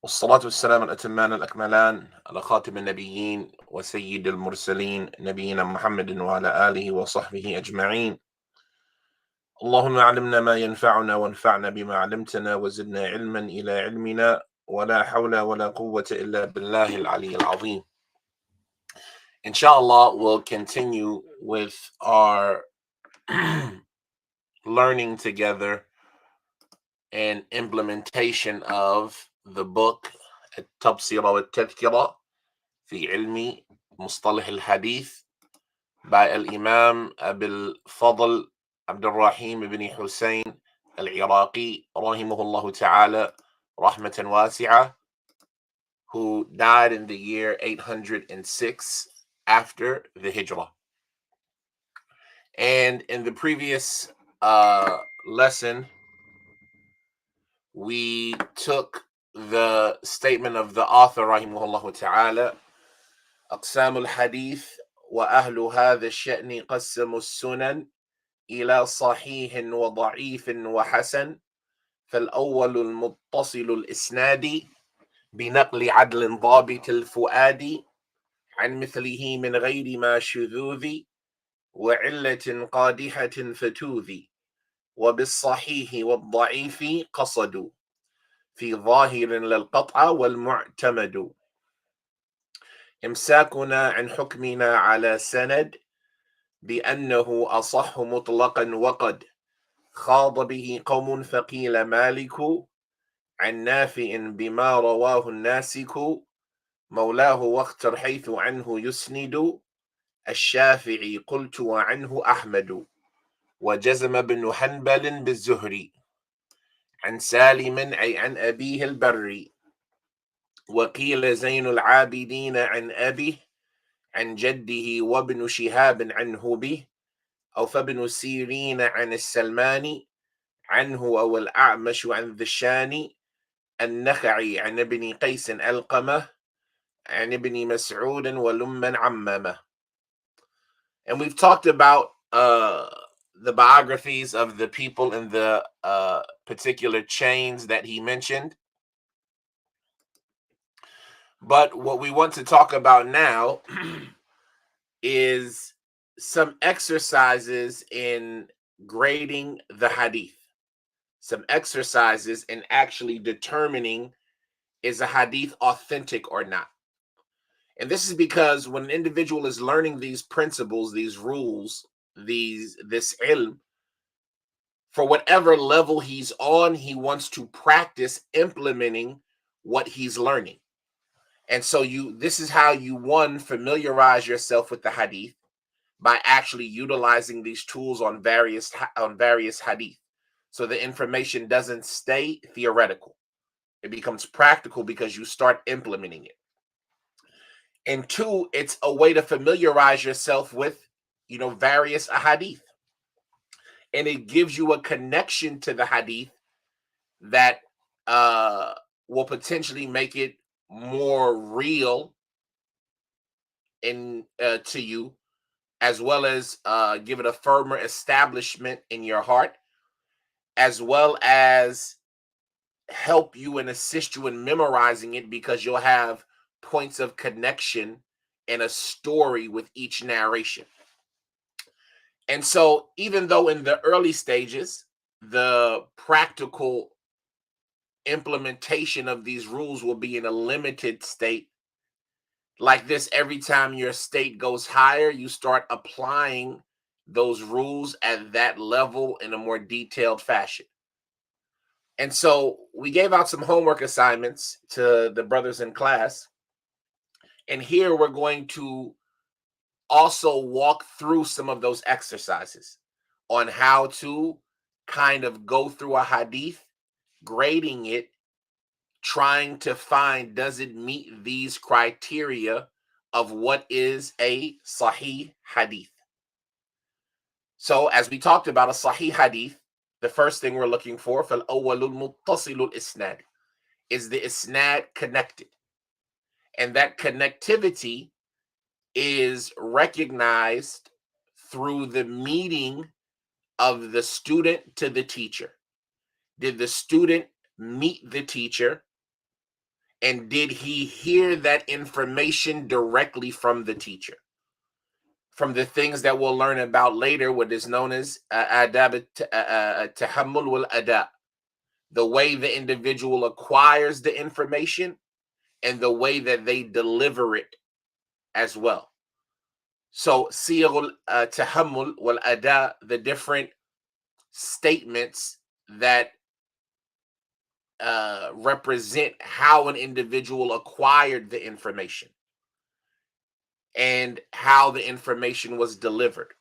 والصلاة والسلام الأتمان الأكملان على خاتم النبيين وسيد المرسلين نبينا محمد وعلى آله وصحبه أجمعين. اللهم علمنا ما ينفعنا وانفعنا بما علمتنا وزدنا علما إلى علمنا ولا حول ولا قوة إلا بالله العلي العظيم. Inshallah, we'll continue with our learning together and implementation of the book at-Tabsirah at-Tadhkirah في علم مصطلح الحديث by al-Imam Abil Fadl Abdul Rahim ibn Hussein al-Iraaqi rahimahullah ta'ala rahmatan wasi'ah, who died in the year 806 after the Hijrah. And in the previous lesson, we took the statement of the author rahimahullah ta'ala: أقسام الحديث وأهل هذا الشأن قسموا السنن إلى صحيح وضعيف وحسن، فالأول المتصل الإسناد بنقل عدل ضابط الفؤاد عن مثله من غير ما شذوذ وعلة قادحة فتوذي، وبالصحيح والضعيف قصدوا في ظاهر للقطع والمعتمد، إمساكنا عن حكمنا على سند بأنه أصح مطلقا، وقد خاض به قوم فقيل مالك عن نافع بما رواه الناسك، مولاه واختر حيث عنه يسند، الشافعي قلت وعنه أحمد، وجزم بن حنبل بالزهري عن سالم أي عن أبيه البر، وقيل زين العابدين عن أبيه عن جده، وابن شهاب عنه به، أو فابن سيرين عن السلماني عنه، أو الأعمش عن ذشان، النخعي عن ابن قيس القمة عن ابن مسعود ولمن عممه. And we've talked about the biographies of the people in the particular chains that he mentioned. But what we want to talk about now is some exercises in grading the hadith, some exercises in actually determining, is a hadith authentic or not. And this is because when an individual is learning these principles, these rules, this ilm, for whatever level he's on, he wants to practice implementing what he's learning. And so this is how you, one, familiarize yourself with the hadith, by actually utilizing these tools on various hadith. So the information doesn't stay theoretical. It becomes practical because you start implementing it. And two, it's a way to familiarize yourself with, various hadith. And it gives you a connection to the hadith that will potentially make it more real to you, as well as give it a firmer establishment in your heart, as well as help you and assist you in memorizing it, because you'll have points of connection and a story with each narration. And so even though in the early stages, the practical implementation of these rules will be in a limited state, like this, every time your state goes higher, you start applying those rules at that level in a more detailed fashion. And so we gave out some homework assignments to the brothers in class. And here we're going to also walk through some of those exercises on how to kind of go through a hadith, grading it, trying to find, does it meet these criteria of what is a Sahih hadith. So as we talked about a Sahih hadith, the first thing we're looking for, فَالْأَوَّلُ الْمُتَّصِلُ الْإِسْنَادِ, is the isnad connected. And that connectivity is recognized through the meeting of the student to the teacher. Did the student meet the teacher? And did he hear that information directly from the teacher? From the things that we'll learn about later, what is known as adab tahammul wal ada, the way the individual acquires the information and the way that they deliver it as well. So siyagul tahammul wal ada, the different statements that represent how an individual acquired the information and how the information was delivered.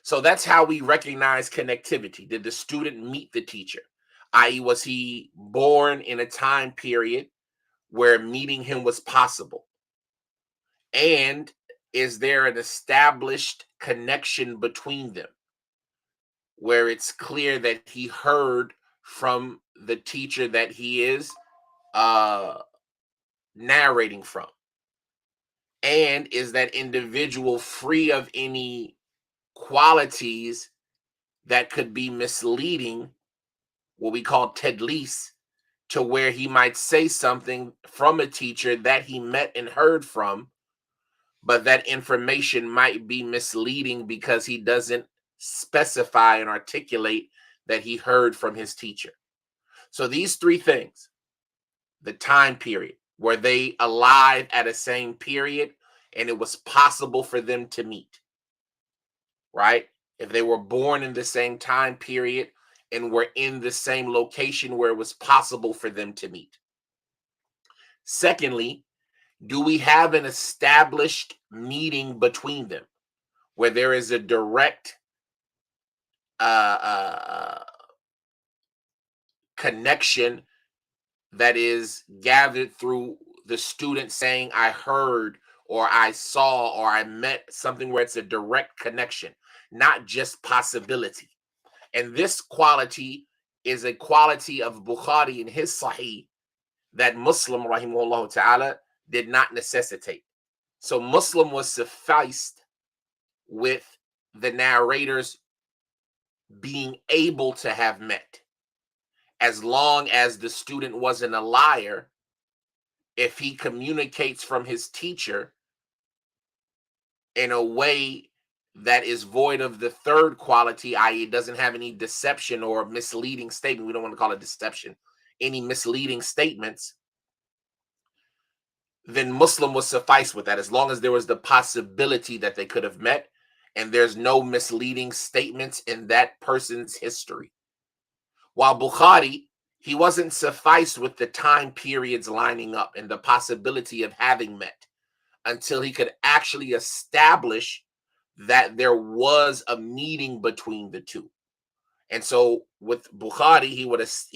So that's how we recognize connectivity. Did the student meet the teacher? I.e., was he born in a time period where meeting him was possible? And is there an established connection between them where it's clear that he heard from the teacher that he is uh, narrating from? And is that individual free of any qualities that could be misleading, what we call tedlis, to where he might say something from a teacher that he met and heard from, but that information might be misleading because he doesn't specify and articulate that he heard from his teacher. So these three things: the time period, were they alive at a same period and it was possible for them to meet, right? If they were born in the same time period and were in the same location where it was possible for them to meet. Secondly, do we have an established meeting between them where there is a direct uh, uh, connection that is gathered through the student saying, I heard, or I saw, or I met, something where it's a direct connection, not just possibility. And this quality is a quality of Bukhari in his Saheeh that Muslim, rahimahullah ta'ala, did not necessitate. So Muslim was sufficed with the narrators being able to have met, as long as the student wasn't a liar. If he communicates from his teacher in a way that is void of the third quality, i.e., doesn't have any deception or misleading statement, we don't want to call it deception, any misleading statements, then Muslim was suffice with that, as long as there was the possibility that they could have met and there's no misleading statements in that person's history. While Bukhari, he wasn't sufficed with the time periods lining up and the possibility of having met until he could actually establish that there was a meeting between the two. And so with Bukhari, he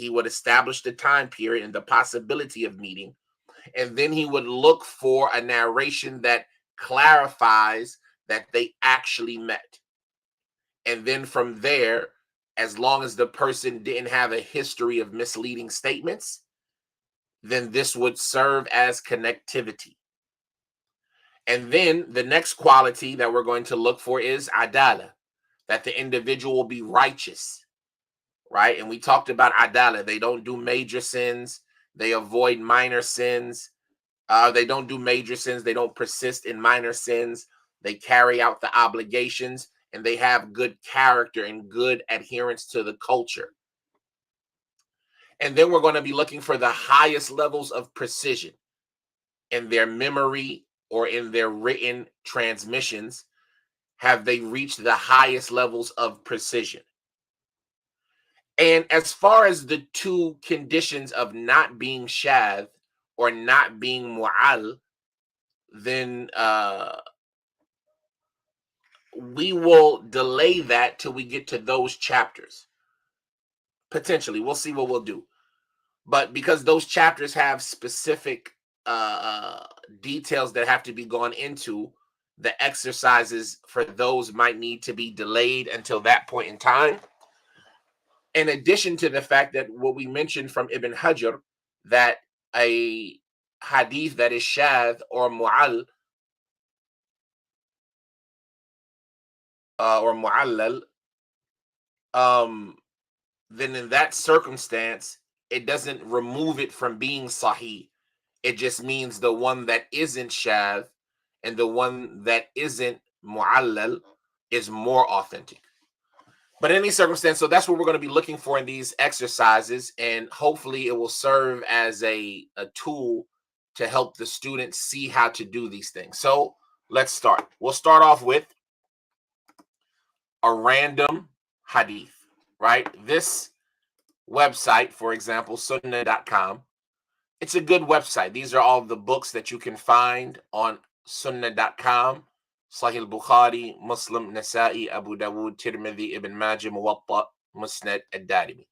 would establish the time period and the possibility of meeting, and then he would look for a narration that clarifies that they actually met. And then from there, as long as the person didn't have a history of misleading statements, then this would serve as connectivity. And then the next quality that we're going to look for is adala, that the individual will be righteous, right? And we talked about adala. They don't do major sins. They avoid minor sins. They don't do major sins. They don't persist in minor sins. They carry out the obligations, and they have good character and good adherence to the culture. And then we're going to be looking for the highest levels of precision in their memory or in their written transmissions. Have they reached the highest levels of precision? And as far as the two conditions of not being shadh or not being mu'al, then we will delay that till we get to those chapters. Potentially, we'll see what we'll do. But because those chapters have specific details that have to be gone into, the exercises for those might need to be delayed until that point in time. In addition to the fact that what we mentioned from Ibn Hajar, that a hadith that is shadh or mu'al or mu'allal, then in that circumstance, it doesn't remove it from being sahih. It just means the one that isn't shadh and the one that isn't mu'allal is more authentic. But in any circumstance, so that's what we're going to be looking for in these exercises, and hopefully it will serve as a tool to help the students see how to do these things. So let's start. We'll start off with a random hadith, right? This website, for example, sunnah.com, it's a good website. These are all the books that you can find on sunnah.com. Sahih al-Bukhari, Muslim, Nasa'i, Abu Dawud, Tirmidhi, Ibn Majah, Muwatta, Musnad, ad-Darimi.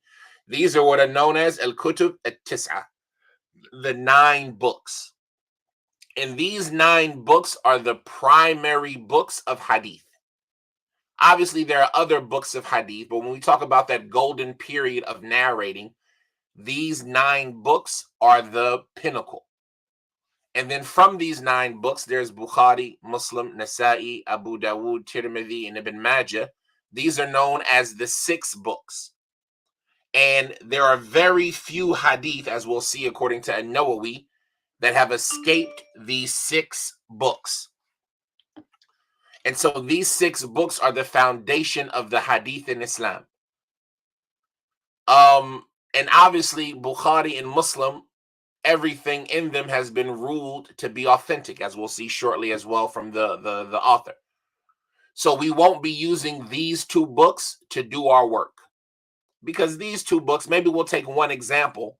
These are what are known as al-Kutub at-Tis'ah, the 9 books. And these 9 books are the primary books of hadith. Obviously, there are other books of hadith, but when we talk about that golden period of narrating, these 9 books are the pinnacle. And then from these 9 books, there's Bukhari, Muslim, Nasa'i, Abu Dawud, Tirmidhi, and Ibn Majah. These are known as the 6 books. And there are very few hadith, as we'll see according to an-Nawawi, that have escaped these 6 books. And so these 6 books are the foundation of the hadith in Islam. And obviously, Bukhari and Muslim, everything in them has been ruled to be authentic, as we'll see shortly as well from the author. So we won't be using these 2 books to do our work, because these 2 books, maybe we'll take one example,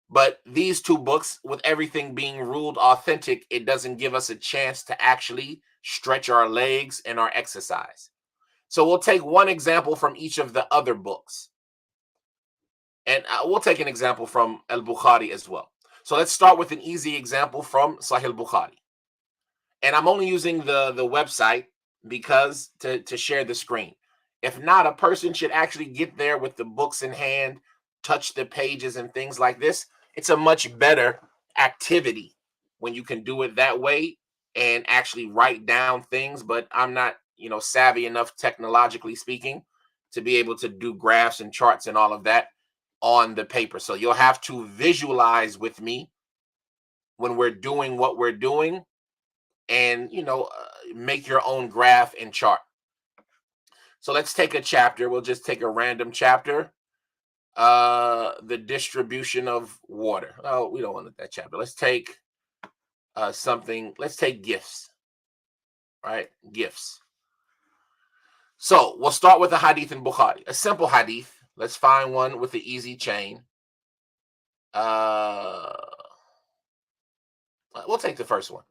but these 2 books, with everything being ruled authentic, it doesn't give us a chance to actually stretch our legs and our exercise. So we'll take one example from each of the other books. And we'll take an example from al-Bukhari as well. So let's start with an easy example from Sahih al-Bukhari. And I'm only using the website because to share the screen. If not, a person should actually get there with the books in hand, touch the pages and things like this. It's a much better activity when you can do it that way and actually write down things. But I'm not, savvy enough technologically speaking to be able to do graphs and charts and all of that on the paper. So you'll have to visualize with me when we're doing what we're doing, and make your own graph and chart. So let's take a chapter. We'll just take a random chapter. The distribution of water. Oh, we don't want that chapter. Let's take something. Let's take gifts. Right? Gifts. So we'll start with a hadith in Bukhari, a simple hadith. Let's find one with the easy chain. We'll take the first one.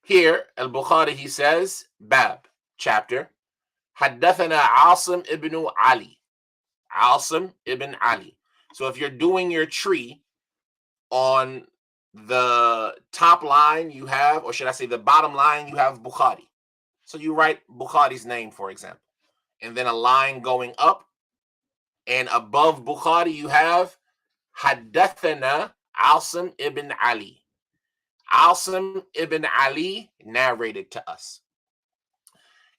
Here, al-Bukhari, he says, Bab, chapter, Haddathana Asim ibn Ali. Asim ibn Ali. So if you're doing your tree, on the top line you have, or should I say the bottom line, you have Bukhari. So you write Bukhari's name, for example, and then a line going up, and above Bukhari you have Haddathana Asim ibn Ali. Asim ibn Ali narrated to us.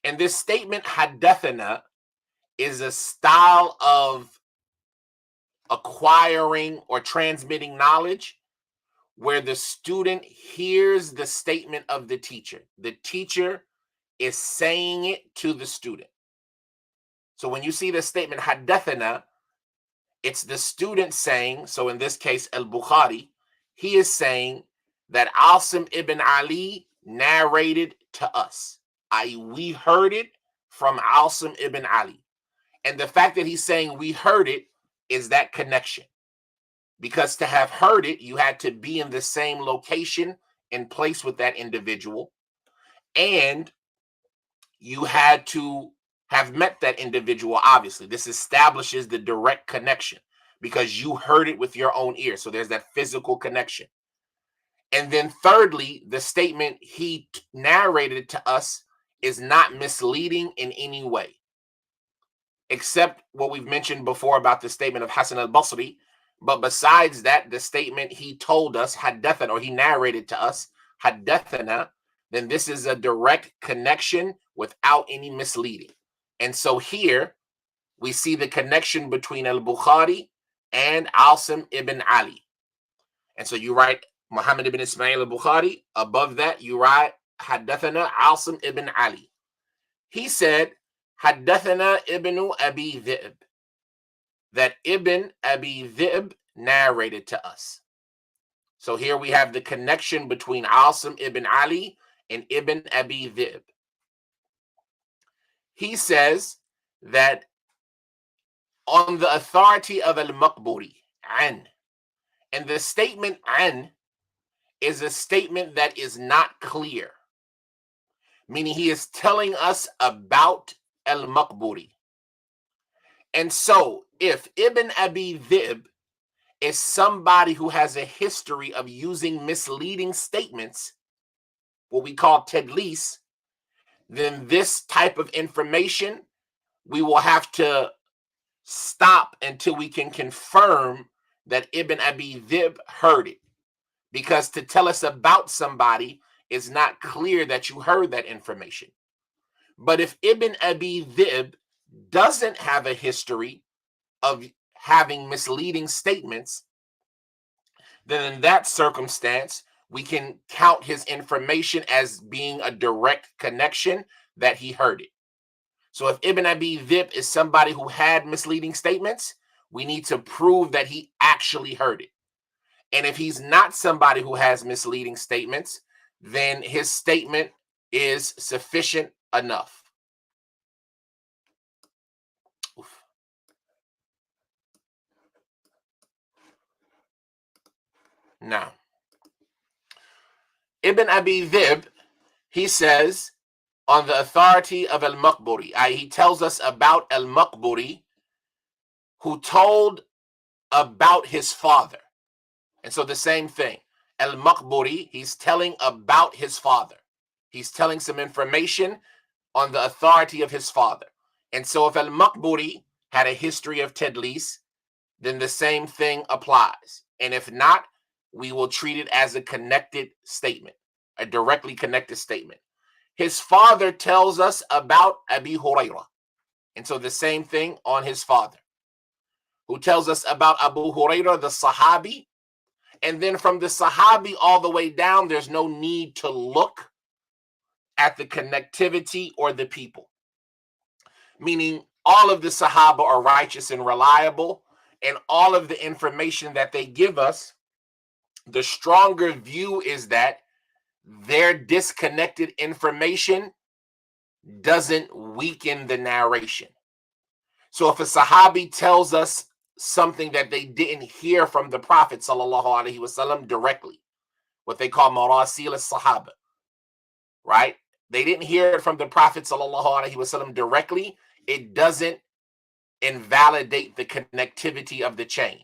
And this statement, Haddathana, is a style of acquiring or transmitting knowledge where the student hears the statement of the teacher. The teacher is saying it to the student. So when you see the statement Haddathana, it's the student saying, so in this case, al-Bukhari, he is saying that Asim ibn Ali narrated to us. We heard it from Asim ibn Ali. And the fact that he's saying we heard it is that connection. Because to have heard it, you had to be in the same location and place with that individual. And you had to have met that individual, obviously. This establishes the direct connection because you heard it with your own ear. So there's that physical connection. And then thirdly, the statement he narrated to us is not misleading in any way, except what we've mentioned before about the statement of Hasan al-Basri. But besides that, the statement he told us, Haddathana, or he narrated to us, Haddathana, then this is a direct connection without any misleading. And so here we see the connection between al-Bukhari and Asim ibn Ali. And so you write Muhammad ibn Ismail al-Bukhari. Above that, you write Haddathana Asim ibn Ali. He said, Haddathana ibn Abi Dhi'b, that Ibn Abi Dhi'b narrated to us. So here we have the connection between Asim ibn Ali and Ibn Abi Dhi'b. He says that on the authority of al-Maqburi, an, and the statement an is a statement that is not clear, meaning he is telling us about al-Maqburi. And so if Ibn Abi Dhi'b is somebody who has a history of using misleading statements, what we call tadlis, then this type of information, we will have to stop until we can confirm that Ibn Abi Dhi'b heard it. Because to tell us about somebody is not clear that you heard that information. But if Ibn Abi Dhi'b doesn't have a history of having misleading statements, then in that circumstance, we can count his information as being a direct connection that he heard it. So if Ibn Abi Dhi'b is somebody who had misleading statements, we need to prove that he actually heard it. And if he's not somebody who has misleading statements, then his statement is sufficient enough. Oof. Now, Ibn Abi Dhi'b, he says, on the authority of al-Maqburi, he tells us about al-Maqburi, who told about his father. And so the same thing, al-Maqburi, he's telling about his father. He's telling some information on the authority of his father. And so if al-Maqburi had a history of tadlis, then the same thing applies. And if not, we will treat it as a connected statement, a directly connected statement. His father tells us about Abi Hurairah. And so the same thing on his father, who tells us about Abu Hurairah, the Sahabi. And then from the Sahabi all the way down, there's no need to look at the connectivity or the people. Meaning all of the Sahaba are righteous and reliable, and all of the information that they give us, the stronger view is that their disconnected information doesn't weaken the narration. So if a Sahabi tells us something that they didn't hear from the Prophet sallallahu alaihi wasallam directly, what they call marasil as-Sahaba, right? They didn't hear it from the Prophet sallallahu alaihi wasallam directly. It doesn't invalidate the connectivity of the chain.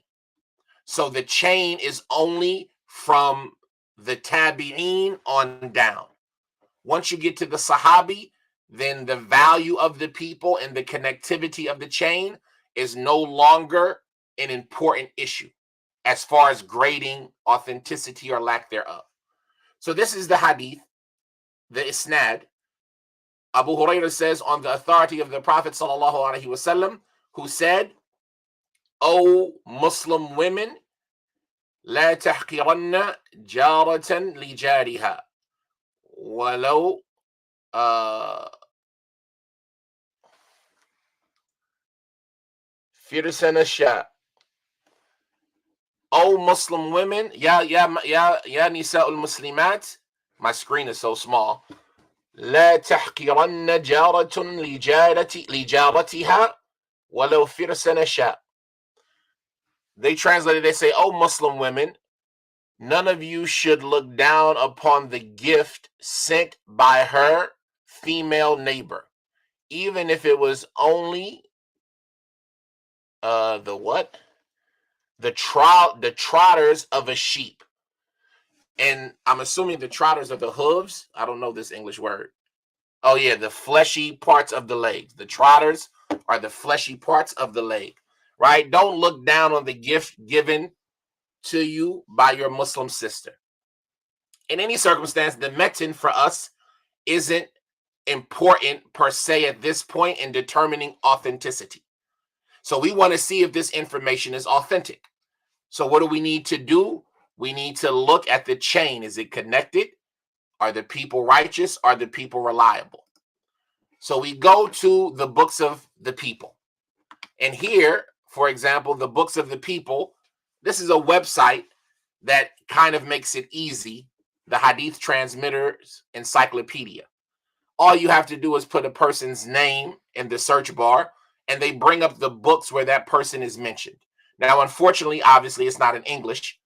So the chain is only from the tabi'een on down. Once you get to the Sahabi, then the value of the people and the connectivity of the chain is no longer an important issue as far as grading authenticity or lack thereof. So this is the hadith, the isnad. Abu Hurairah says on the authority of the Prophet sallallahu alaihi wasallam, who said, "O Muslim women, لا تحقرن جارة لجارها ولو فرسن الشاء." O Muslim women, ya nisa al-Muslimat, my screen is so small. لا تحقرن جارة لجارتها ولو فرسن الشاء. They translated, they say, "Oh Muslim women, none of you should look down upon the gift sent by her female neighbor, even if it was only the trotters of a sheep." And I'm assuming the trotters are the hooves. I don't know this English word. Oh yeah, the fleshy parts of the legs. The trotters are the fleshy parts of the leg, right? Don't look down on the gift given to you by your Muslim sister. In any circumstance, the metin for us isn't important per se at this point in determining authenticity. So we want to see if this information is authentic. So what do we need to do? we need to look at the chain. Is it connected? Are the people righteous? Are the people reliable? So we go to the books of the people. And here, for example, the books of the people, this is a website that kind of makes it easy. The Hadith Transmitters Encyclopedia. All you have to do is put a person's name in the search bar, and they bring up the books where that person is mentioned. Now, unfortunately, obviously, it's not in English,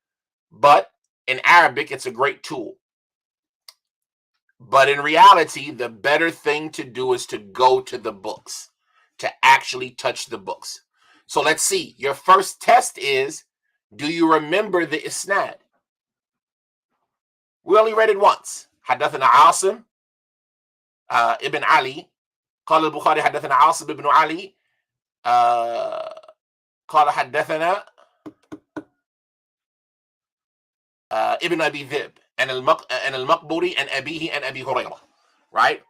but in Arabic, it's a great tool. But in reality, the better thing to do is to go to the books, to actually touch the books. So let's see. Your first test is, do you remember the isnad? We only read it once. حدثنا عاصم ابن علي قال البخاري حدثنا عاصم ابن علي قال حدثنا ابن أبي ذئب and al-Maqburi and Abihi and Abi Hurairah, right?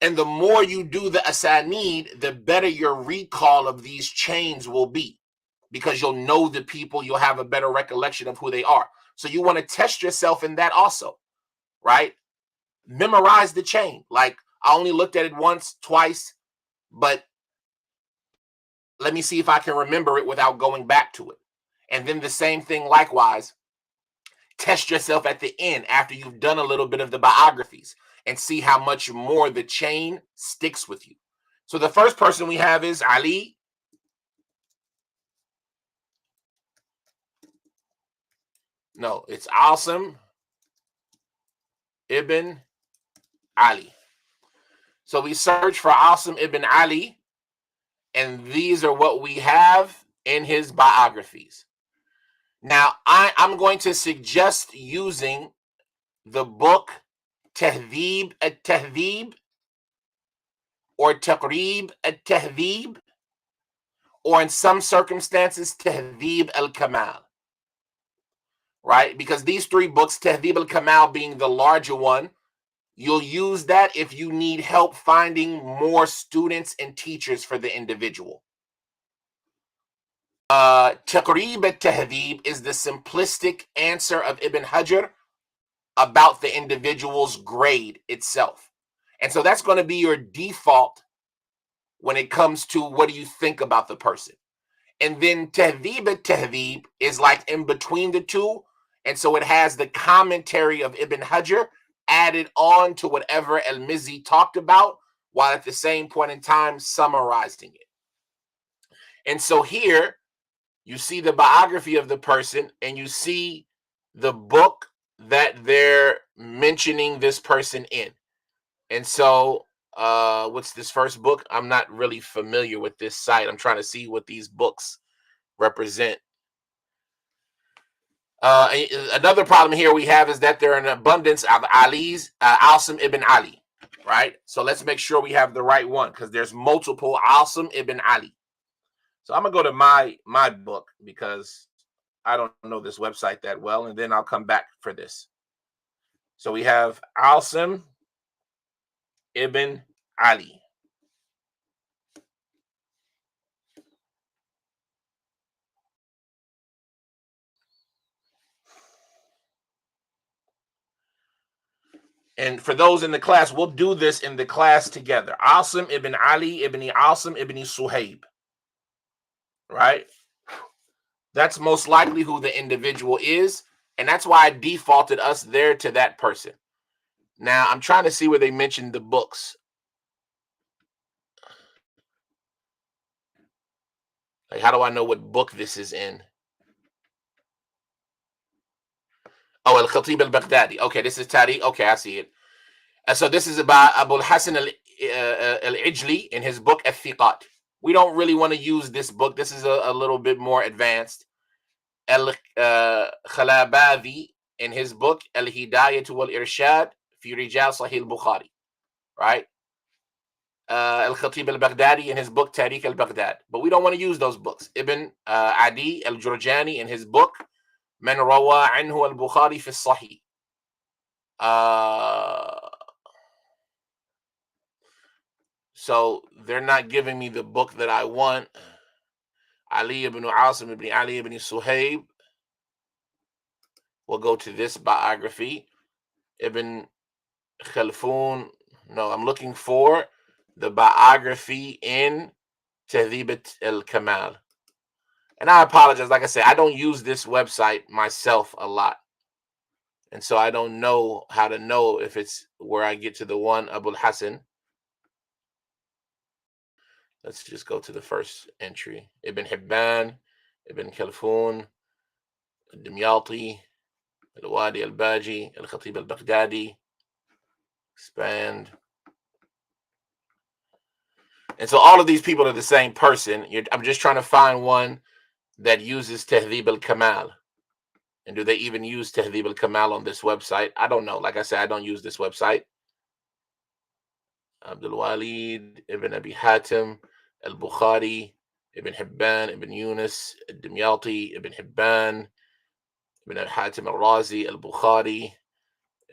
And the more you do the asanid, the better your recall of these chains will be, because you'll know the people, you'll have a better recollection of who they are. So you want to test yourself in that also, right? Memorize the chain. Like, I only looked at it once, twice, but let me see if I can remember it without going back to it. And then the same thing likewise. Test yourself at the end after you've done a little bit of the biographies and see how much more the chain sticks with you. So the first person we have is Ali. No, it's Asim ibn Ali. So we search for Asim ibn Ali, and these are what we have in his biographies. Now, I'm going to suggest using the book Tahdhib at-Tahdhib or Taqrib at-Tahdhib, or in some circumstances, Tahdhib al-Kamal, right? Because these three books, Tahdhib al-Kamal being the larger one, you'll use that if you need help finding more students and teachers for the individual. Taqrib at-Tahdhib is the simplistic answer of Ibn Hajar about the individual's grade itself. And so that's going to be your default when it comes to what do you think about the person. And then Tahdhib at-Tahdhib is like in between the two. And so it has the commentary of Ibn Hajar added on to whatever al-Mizzi talked about, while at the same point in time summarizing it. And so here you see the biography of the person, and you see the book that they're mentioning this person in. And so what's this first book? I'm not really familiar with this site. I'm trying to see what these books represent. Another problem here we have is that there are an abundance of Ali's, Asim ibn Ali, right? So let's make sure we have the right one, because there's multiple Asim ibn Ali. So I'm gonna go to my book because I don't know this website that well, and then I'll come back for this. So we have Asim ibn Ali. And for those in the class, we'll do this in the class together. Asim ibn Ali ibn Asim ibn Suhaib, right? That's most likely who the individual is, and that's why I defaulted us there to that person. Now, I'm trying to see where they mentioned the books. Like, how do I know what book this is in? Oh, al-Khatib al-Baghdadi. Okay, this is Tariq. Okay, I see it. So this is about Abu al-Hasan al-Ijli in his book at-Thiqat. We don't really want to use this book. This is a little bit more advanced. Al-Khalabadi in his book Al-Hidayah wal-Irshad fi Rijal Sahih al-Bukhari, right? Al-Khatib al-Baghdadi in his book Tariq al-Baghdad. But we don't want to use those books. Ibn Adi al-Jurjani in his book Man Rawa Anhu al-Bukhari fi Sahih. So they're not giving me the book that I want. Ali ibn Asim ibn Ali ibn Suhaib. we'll go to this biography, Ibn Khalfun. No, I'm looking for the biography in Tahdhib al-Kamal. And I apologize. Like I said, I don't use this website myself a lot. And so I don't know how to know if it's where I get to the one Abul Hasan. Let's just go to the first entry. Ibn Hibban, Ibn Khalfun, Dimyati, Al-Wadi al-Baji, Al-Khatib al-Baghdadi. Expand. And so all of these people are the same person. I'm just trying to find one that uses Tahdhib al-Kamal. And do they even use Tahdhib al-Kamal on this website? I don't know. Like I said, I don't use this website. Abdul Walid, Ibn Abi Hatim, al-Bukhari, Ibn Hibban, Ibn Yunus, al-Dimyati, Ibn Hibban, Ibn Hatim al-Razi, al-Bukhari,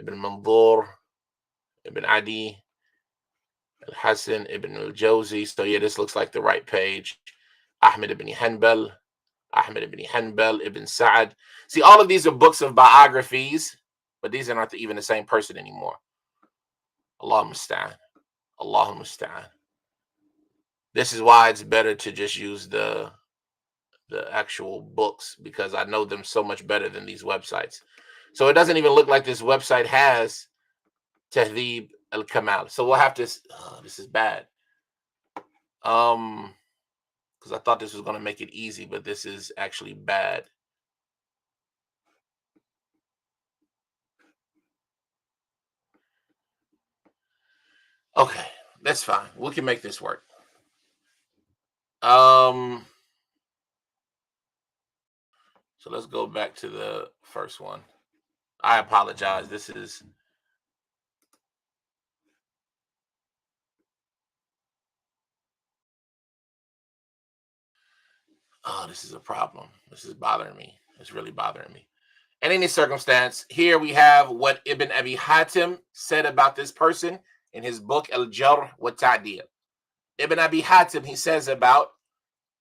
Ibn Mandur, Ibn Adi, al-Hasan, Ibn al-Jawzi. So yeah, this looks like the right page. Ahmed ibn Hanbal, Ibn Sa'ad. See, all of these are books of biographies, but these are not even the same person anymore. Allahu musta'an. Allahu musta'an. This is why it's better to just use the actual books, because I know them so much better than these websites. So it doesn't even look like this website has Tahdhib al-Kamal. So we'll have to, this is bad. Because I thought this was going to make it easy, but this is actually bad. Okay, that's fine. We can make this work. So let's go back to the first one. I apologize. This is this is a problem. This is bothering me. It's really bothering me. In any circumstance, here we have what Ibn Abi Hatim said about this person in his book Al-Jarh wa Ta'dil. Ibn Abi Hatim, he says about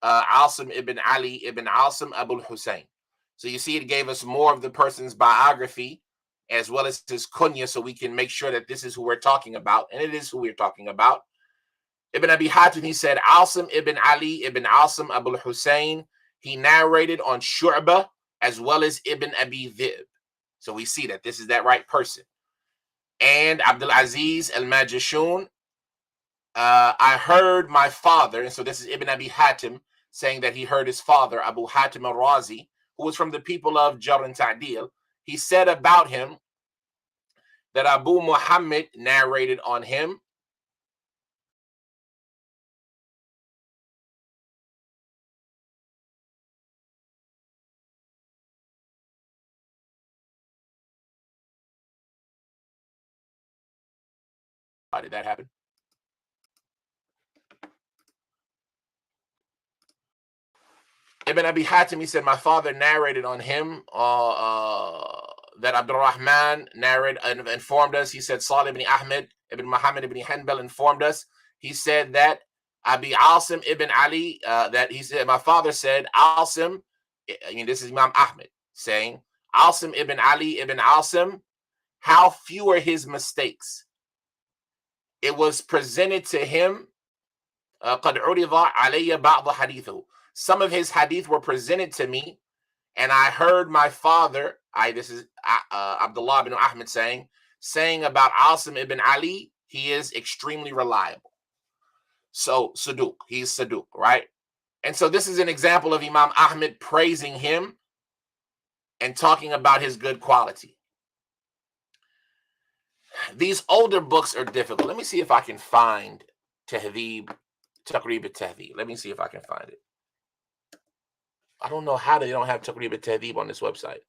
Asim ibn Ali ibn Asim Abul Hussein. So you see, it gave us more of the person's biography as well as his kunya, so we can make sure that this is who we're talking about, and it is who we're talking about. Ibn Abi Hatim, he said, Asim ibn Ali ibn Asim Abul Hussein, he narrated on Shu'bah as well as Ibn Abi Dhib. So we see that this is that right person. And Abdul Aziz al-Majishun, I heard my father, and so this is Ibn Abi Hatim saying that he heard his father, Abu Hatim al-Razi, who was from the people of Jarh and Ta'dil. He said about him that Abu Muhammad narrated on him. Why did that happen? Ibn Abi Hatim, he said, my father narrated on him that Abdul Rahman narrated and informed us. He said, Salih ibn Ahmed ibn Muhammad ibn Hanbal informed us. He said that Abi Asim ibn Ali, that he said, my father said, Asim, I mean, this is Imam Ahmed saying, Asim ibn Ali ibn Asim, how few are his mistakes. It was presented to him, قد عرض علي بعض حديثه. Some of his hadith were presented to me, and I heard my father, this is Abdullah ibn Ahmed saying about Asim ibn Ali, he is extremely reliable. So Saduq, he's Saduq, right? And so this is an example of Imam Ahmed praising him and talking about his good quality. These older books are difficult. Let me see if I can find Taqrib al-Tahdhib. Let me see if I can find it. I don't know how they don't have Taqrib al-Tahdhib on this website.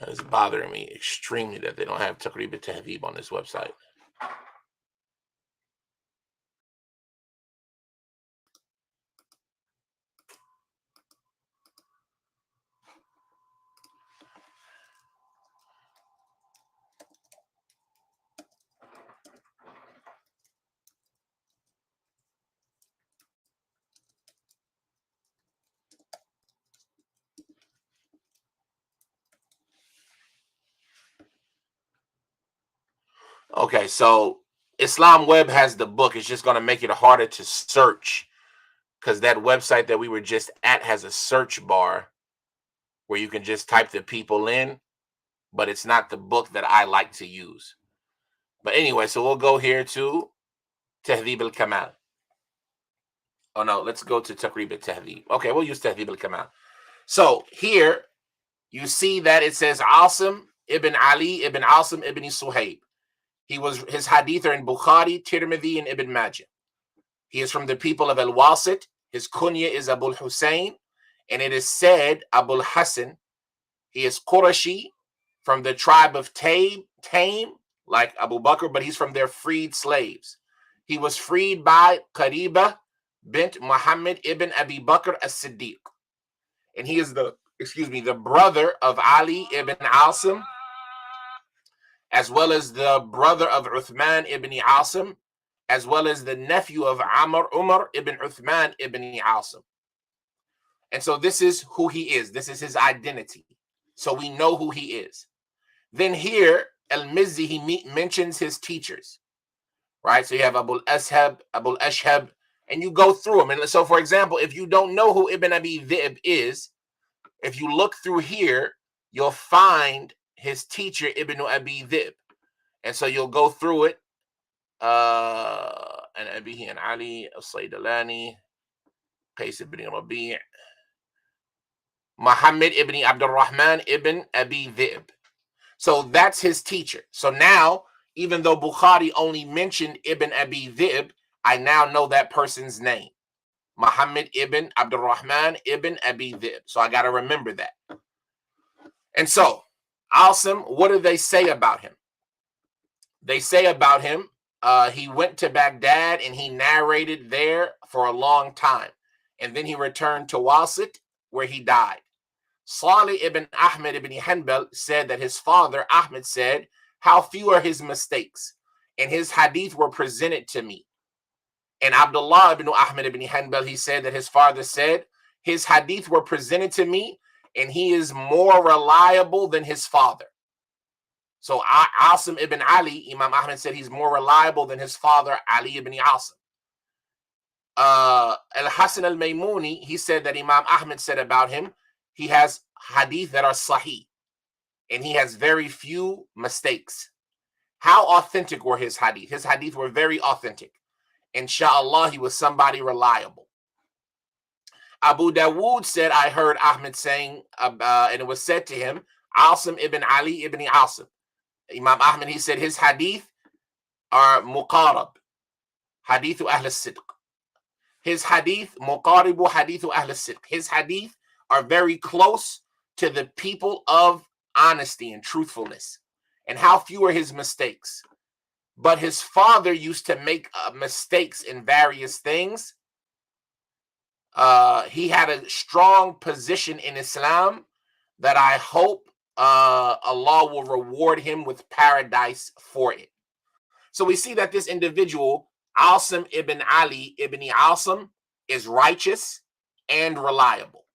It's bothering me extremely that they don't have Taqrib al-Tahdhib on this website. Okay, so Islam Web has the book. It's just going to make it harder to search because that website that we were just at has a search bar where you can just type the people in, but it's not the book that I like to use. But anyway, so we'll go here to Tahdhib al-Kamal. Oh no, let's go to Taqrib al-Tahdhib. Okay, we'll use Tahdhib al-Kamal. So here you see that it says Asim ibn Ali ibn Asim ibn Suhaib. His hadith are in Bukhari, Tirmidhi, and Ibn Majah. He is from the people of Al-Wasit. His kunya is Abul Hussein, and it is said Abul Hassan. He is Qurashi from the tribe of Taim, like Abu Bakr, but he's from their freed slaves. He was freed by Qariba bint Muhammad ibn Abi Bakr as-Siddiq. And he is the brother of Ali ibn Asim, as well as the brother of Uthman ibn Asim, as well as the nephew of Umar ibn Uthman ibn Asim. And so this is who he is. This is his identity. So we know who he is. Then here, Al-Mizzi, he mentions his teachers, right? So you have Abul Ashhab, and you go through them. And so, for example, if you don't know who Ibn Abi Dhi'b is, if you look through here, you'll find his teacher, Ibn Abi Dhi'b. And so you'll go through it. And Abihi and Ali, al-Saydalani, Qais ibn Rabi', Muhammad ibn Abdul Rahman ibn Abi Dhi'b. So that's his teacher. So now, even though Bukhari only mentioned Ibn Abi Dhi'b, I now know that person's name. Muhammad ibn Abdul Rahman ibn Abi Dhi'b. So I got to remember that. And so, Asim, what do they say about him? They say about him, he went to Baghdad and he narrated there for a long time. And then he returned to Wasit, where he died. Salih ibn Ahmed ibn Hanbal said that his father, Ahmed, said, how few are his mistakes, and his hadith were presented to me. And Abdullah ibn Ahmed ibn Hanbal, he said that his father said, his hadith were presented to me, and he is more reliable than his father. So Asim ibn Ali, Imam Ahmed said he's more reliable than his father, Ali ibn Asim. Al-Hasan al-Maymuni, he said that Imam Ahmed said about him, he has hadith that are sahih, and he has very few mistakes. How authentic were his hadith? His hadith were very authentic. Inshallah, he was somebody reliable. Abu Dawood said, I heard Ahmed saying, and it was said to him, Asim ibn Ali ibn Asim. Imam Ahmed, he said his hadith are muqarab, hadithu ahl al-sidq. His hadith, muqaribu hadithu ahl al-sidq. His hadith are very close to the people of honesty and truthfulness. And how few are his mistakes. But his father used to make mistakes in various things. He had a strong position in Islam that I hope Allah will reward him with paradise for it. So we see that this individual, Asim ibn Ali ibn Asim, is righteous and reliable.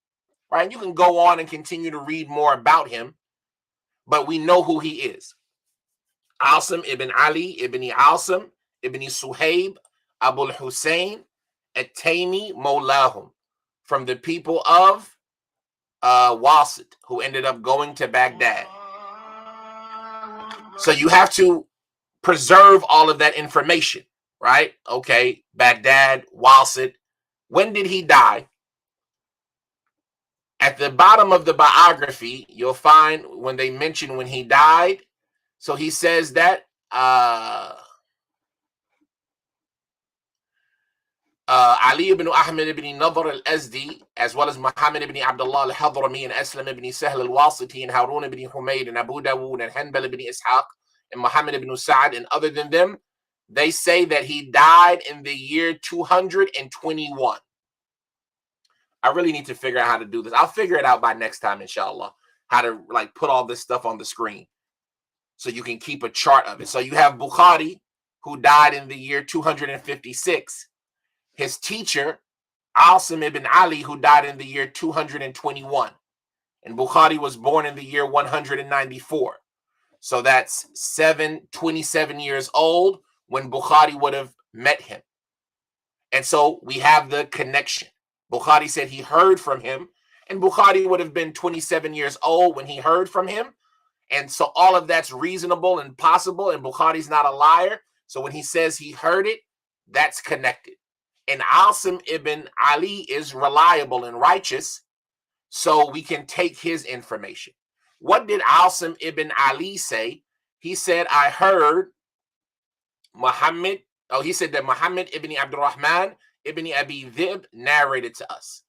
Right? You can go on and continue to read more about him, but we know who he is. Asim ibn Ali ibn Asim ibn Suhaib Abul Hussein at-Taymi Mawlahum, from the people of Wasit, who ended up going to Baghdad. So you have to preserve all of that information, right? Okay, Baghdad, Wasit. When did he die? At the bottom of the biography, you'll find when they mention when he died. So he says that Ali ibn Ahmed ibn Nadr al-Azdi, as well as Muhammad ibn Abdullah al-Hadrami and Aslam ibn Sahl al-Wasiti and Harun ibn Humayd and Abu Dawood and Hanbal ibn Ishaq and Muhammad ibn Sa'ad and other than them, they say that he died in the year 221. I really need to figure out how to do this. I'll figure it out by next time, inshallah, how to like put all this stuff on the screen so you can keep a chart of it. So you have Bukhari, who died in the year 256. His teacher, Asim ibn Ali, who died in the year 221. And Bukhari was born in the year 194. So that's 27 years old when Bukhari would have met him. And so we have the connection. Bukhari said he heard from him, and Bukhari would have been 27 years old when he heard from him. And so all of that's reasonable and possible, and Bukhari's not a liar. So when he says he heard it, that's connected. And Asim ibn Ali is reliable and righteous, so we can take his information. What did Asim ibn Ali say? He said, I heard Muhammad. Oh, he said that Muhammad ibn Abdurrahman ibn Abi Dhib narrated to us,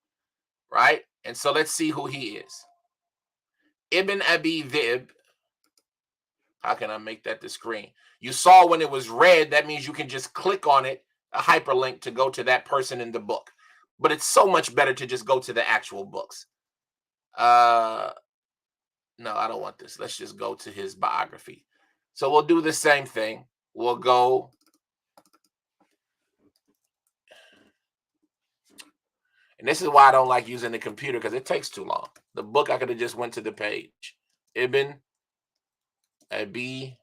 right? And so let's see who he is. Ibn Abi Dhib. How can I make that the screen? You saw when it was red, that means you can just click on it, a hyperlink to go to that person in the book. But it's so much better to just go to the actual books. No, I don't want this. Let's just go to his biography. So we'll do the same thing. We'll go. And this is why I don't like using the computer, because it takes too long. The book, I could have just went to the page. Ibn Abi.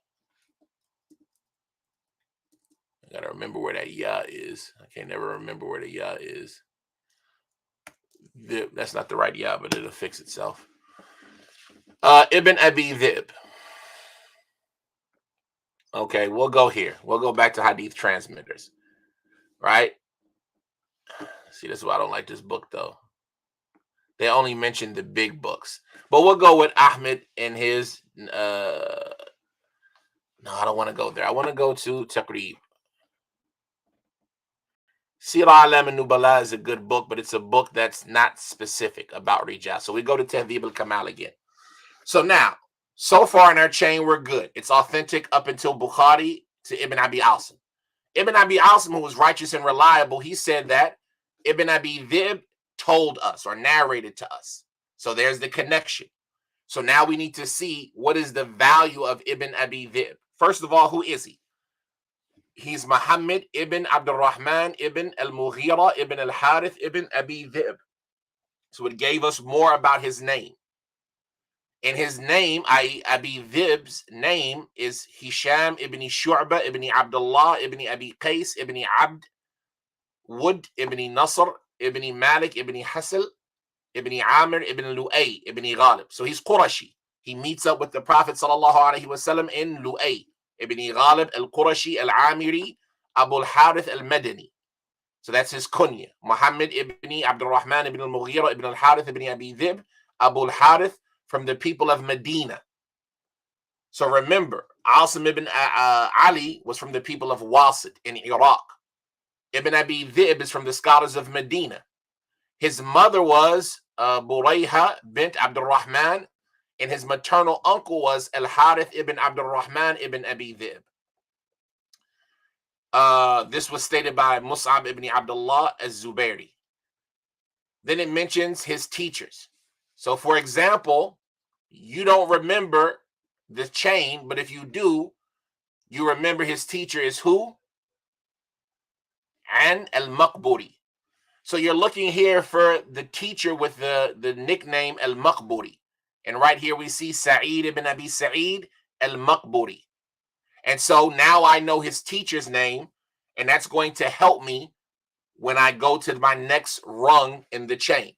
I gotta remember where that ya is. I can't never remember where the ya is. Dhib. That's not the right ya, but it'll fix itself. Ibn Abi Dhib. Okay, we'll go here. We'll go back to Hadith transmitters, right? See, this is why I don't like this book, though. They only mention the big books. But we'll go with Ahmed and his... No, I don't want to go there. I want to go to Taqrib. Sirah Alam al-Nubala is a good book, but it's a book that's not specific about Rijal. So we go to Tahdhib al-Kamal again. So now, so far in our chain, we're good. It's authentic up until Bukhari to Ibn Abi Asim. Ibn Abi Asim, who was righteous and reliable, he said that Ibn Abi Dhib told us or narrated to us. So there's the connection. So now we need to see what is the value of Ibn Abi Dhib. First of all, who is he? He's Muhammad ibn Abdurrahman ibn al-Mughira ibn al-Harith ibn Abi Dhib. So it gave us more about his name. And his name, i.e. Abi Dhib's name, is Hisham ibn Shu'bah ibn Abdullah ibn Abi Qais ibn Abd Wud ibn Nasr ibn Malik ibn Hasl ibn Amir ibn Lu'ay ibn Ghalib. So he's Qurashi. He meets up with the Prophet sallallahu alaihi wasallam in Lu'ay ibn Ghalib al-Qurashi al-Amiri Abu al-Harith al-Madani. So that's his kunya. Muhammad ibn Abdurrahman ibn al-Mughira ibn al-Harith ibn Abi Dhib Abu al-Harith, from the people of Medina. So remember, Asim ibn Ali was from the people of Wasit in Iraq. Ibn Abi Dhib is from the scholars of Medina. His mother was Burayha bint Abdurrahman, and his maternal uncle was al-Harith ibn Abdurrahman ibn Abi Dhib. This was stated by Mus'ab ibn Abdullah az-Zubairi. Then it mentions his teachers. So for example, you don't remember the chain, but if you do, you remember his teacher is who? An al-Maqburi. So you're looking here for the teacher with the nickname al-Maqburi. And right here we see Sa'id ibn Abi Sa'id al-Maqburi. And so now I know his teacher's name, and that's going to help me when I go to my next rung in the chain.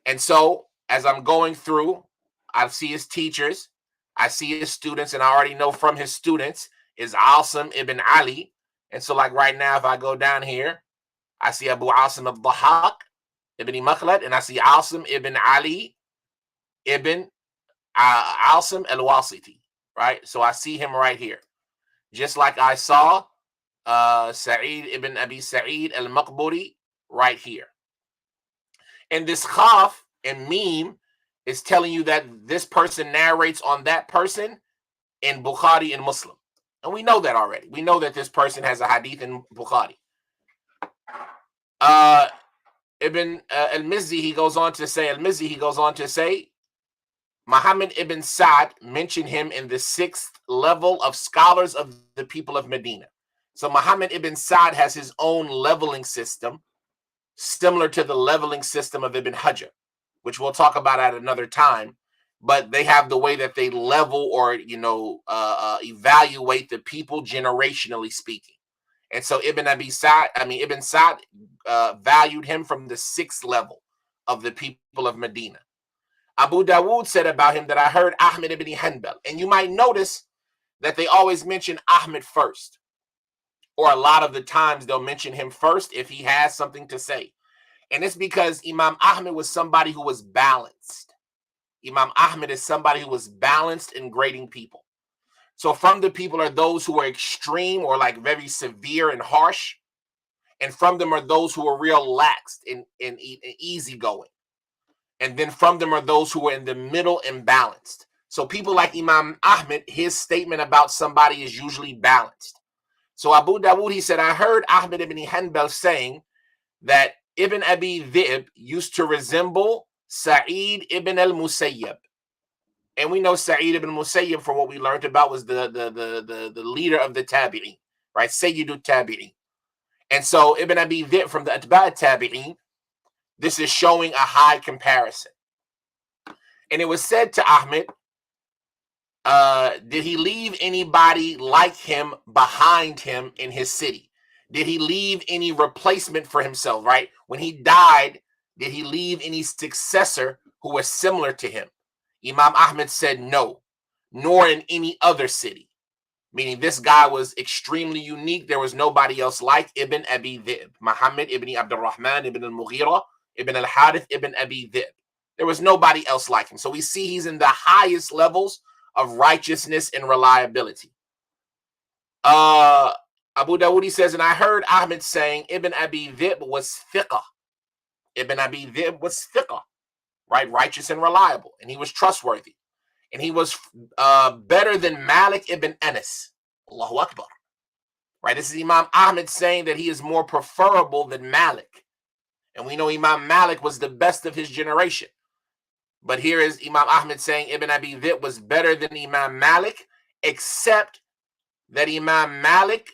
And so as I'm going through, I see his teachers, I see his students, and I already know from his students is Asim ibn Ali. And so like right now, if I go down here, I see Abu Asim al-Dhahak ibn Makhlad, and I see Asim ibn Ali ibn Asim al-Wasiti, right? So I see him right here. Just like I saw Sa'id ibn Abi Sa'id al-Maqburi right here. And this khaf and meme is telling you that this person narrates on that person in Bukhari and Muslim. And we know that already. We know that this person has a hadith in Bukhari. Ibn al-Mizzi, he goes on to say, Muhammad ibn Sa'd mentioned him in the 6th level of scholars of the people of Medina. So Muhammad ibn Sa'd has his own leveling system, similar to the leveling system of Ibn Hajar, which we'll talk about at another time. but they have the way that they level or evaluate the people generationally speaking. And so Ibn Sa'd valued him from the 6th level of the people of Medina. Abu Dawood said about him that I heard Ahmed ibn Hanbal. And you might notice that they always mention Ahmed first, or a lot of the times they'll mention him first if he has something to say. And it's because Imam Ahmed was somebody who was balanced. Imam Ahmed is somebody who was balanced in grading people. So from the people are those who are extreme or like very severe and harsh. And from them are those who are real laxed and easygoing. And then from them are those who are in the middle and balanced. So people like Imam Ahmed, his statement about somebody is usually balanced. So Abu Dawood, he said, I heard Ahmed ibn Hanbal saying that Ibn Abi Dhi'b used to resemble Sa'id ibn al-Musayyib. And we know Sa'id ibn al-Musayyib, from what we learned about, was the leader of the Tabi'in, right? Sayyidu Tabi'in. And so Ibn Abi Dhi'b from the Atba' Tabi'in, this is showing a high comparison. And it was said to Ahmed, did he leave anybody like him behind him in his city? Did he leave any replacement for himself, right? When he died, did he leave any successor who was similar to him? Imam Ahmed said no, nor in any other city. Meaning this guy was extremely unique. There was nobody else like Ibn Abi Dhi'b. Muhammad ibn Abdurrahman ibn al-Mughira ibn al-Harith ibn Abi Dhi'b. There was nobody else like him. So we see he's in the highest levels of righteousness and reliability. Abu Dawood says, and I heard Ahmed saying Ibn Abi Dhi'b was thiqah. Ibn Abi Dhi'b was thiqah, right? Righteous and reliable. And he was trustworthy. And he was better than Malik ibn Anas. Allahu Akbar. Right? This is Imam Ahmed saying that he is more preferable than Malik. And we know Imam Malik was the best of his generation. But here is Imam Ahmed saying Ibn Abi Dhi'b was better than Imam Malik, except that Imam Malik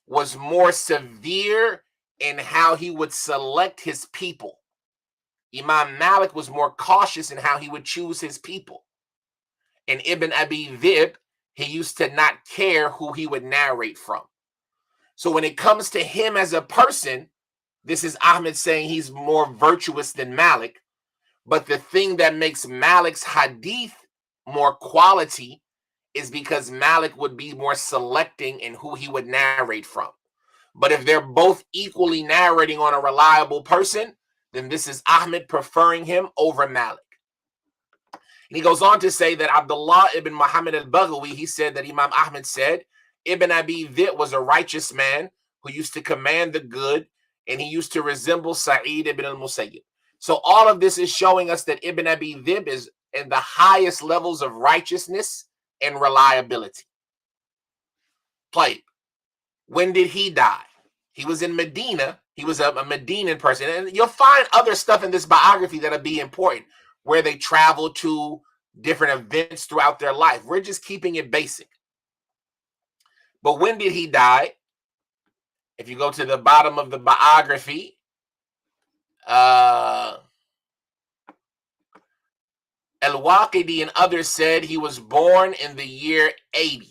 was more severe in how he would select his people. Imam Malik was more cautious in how he would choose his people. And Ibn Abi Dhi'b, he used to not care who he would narrate from. So when it comes to him as a person, this is Ahmed saying he's more virtuous than Malik. But the thing that makes Malik's hadith more quality is because Malik would be more selecting in who he would narrate from. But if they're both equally narrating on a reliable person, then this is Ahmed preferring him over Malik. And he goes on to say that Abdullah ibn Muhammad al-Baghawi, he said that Imam Ahmed said, Ibn Abi Dhi'b was a righteous man who used to command the good, and he used to resemble Sa'id ibn al-Musayyib. So all of this is showing us that Ibn Abi Dhi'b is in the highest levels of righteousness and reliability. Played. When did he die? He was in Medina. He was a Medinan person. And you'll find other stuff in this biography that'll be important, where they travel to different events throughout their life. We're just keeping it basic. But when did he die? If you go to the bottom of the biography, al-Waqidi and others said he was born in the year 80.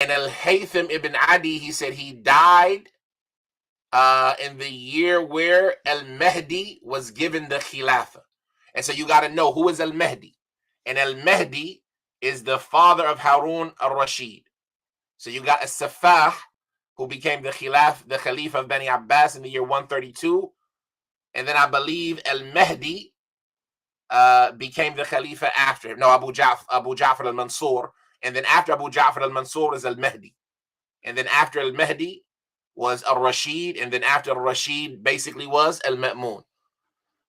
And al-Haytham ibn Adi, he said he died in the year where al-Mahdi was given the Khilafah. And so you got to know who is al-Mahdi. And al-Mahdi is the father of Harun al-Rashid. So you got as-Saffah, who became the Khalifa of Bani Abbas in the year 132. And then I believe al-Mahdi became the Khalifa after him. No, Abu Ja'far al-Mansur. And then after Abu Ja'far al-Mansur is al-Mahdi. And then after al-Mahdi was al-Rashid. And then after al-Rashid basically was al-Ma'mun.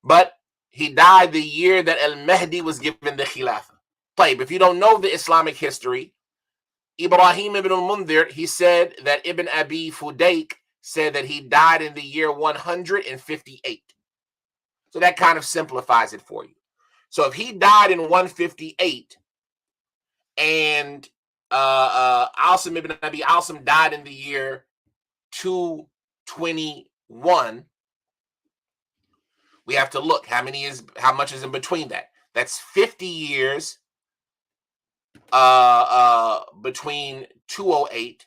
But he died the year that al-Mahdi was given the Khilafah. But if you don't know the Islamic history, Ibrahim ibn al-Mundhir, he said that Ibn Abi Fudayk said that he died in the year 158. So that kind of simplifies it for you. So if he died in 158 and Asim ibn Abi Asim died in the year 221, we have to look how much is in between that. That's 50 years between 208,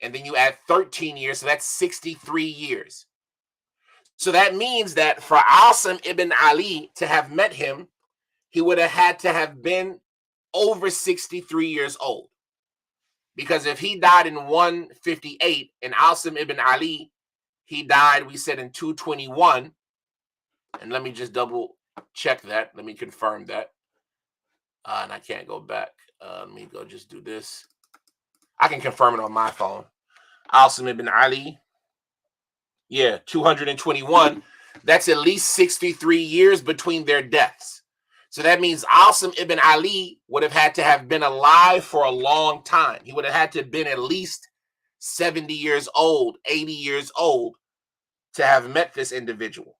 and then you add 13 years, so that's 63 years. So that means that for Asim ibn Ali to have met him, he would have had to have been over 63 years old. Because if he died in 158 and Asim ibn Ali, he died, we said, in 221. And let me just double check that. Let me confirm that. And I can't go back. Let me go just do this. I can confirm it on my phone. Asim ibn Ali. Yeah, 221. That's at least 63 years between their deaths. So that means Asim ibn Ali would have had to have been alive for a long time. He would have had to have been at least 70 years old, 80 years old to have met this individual.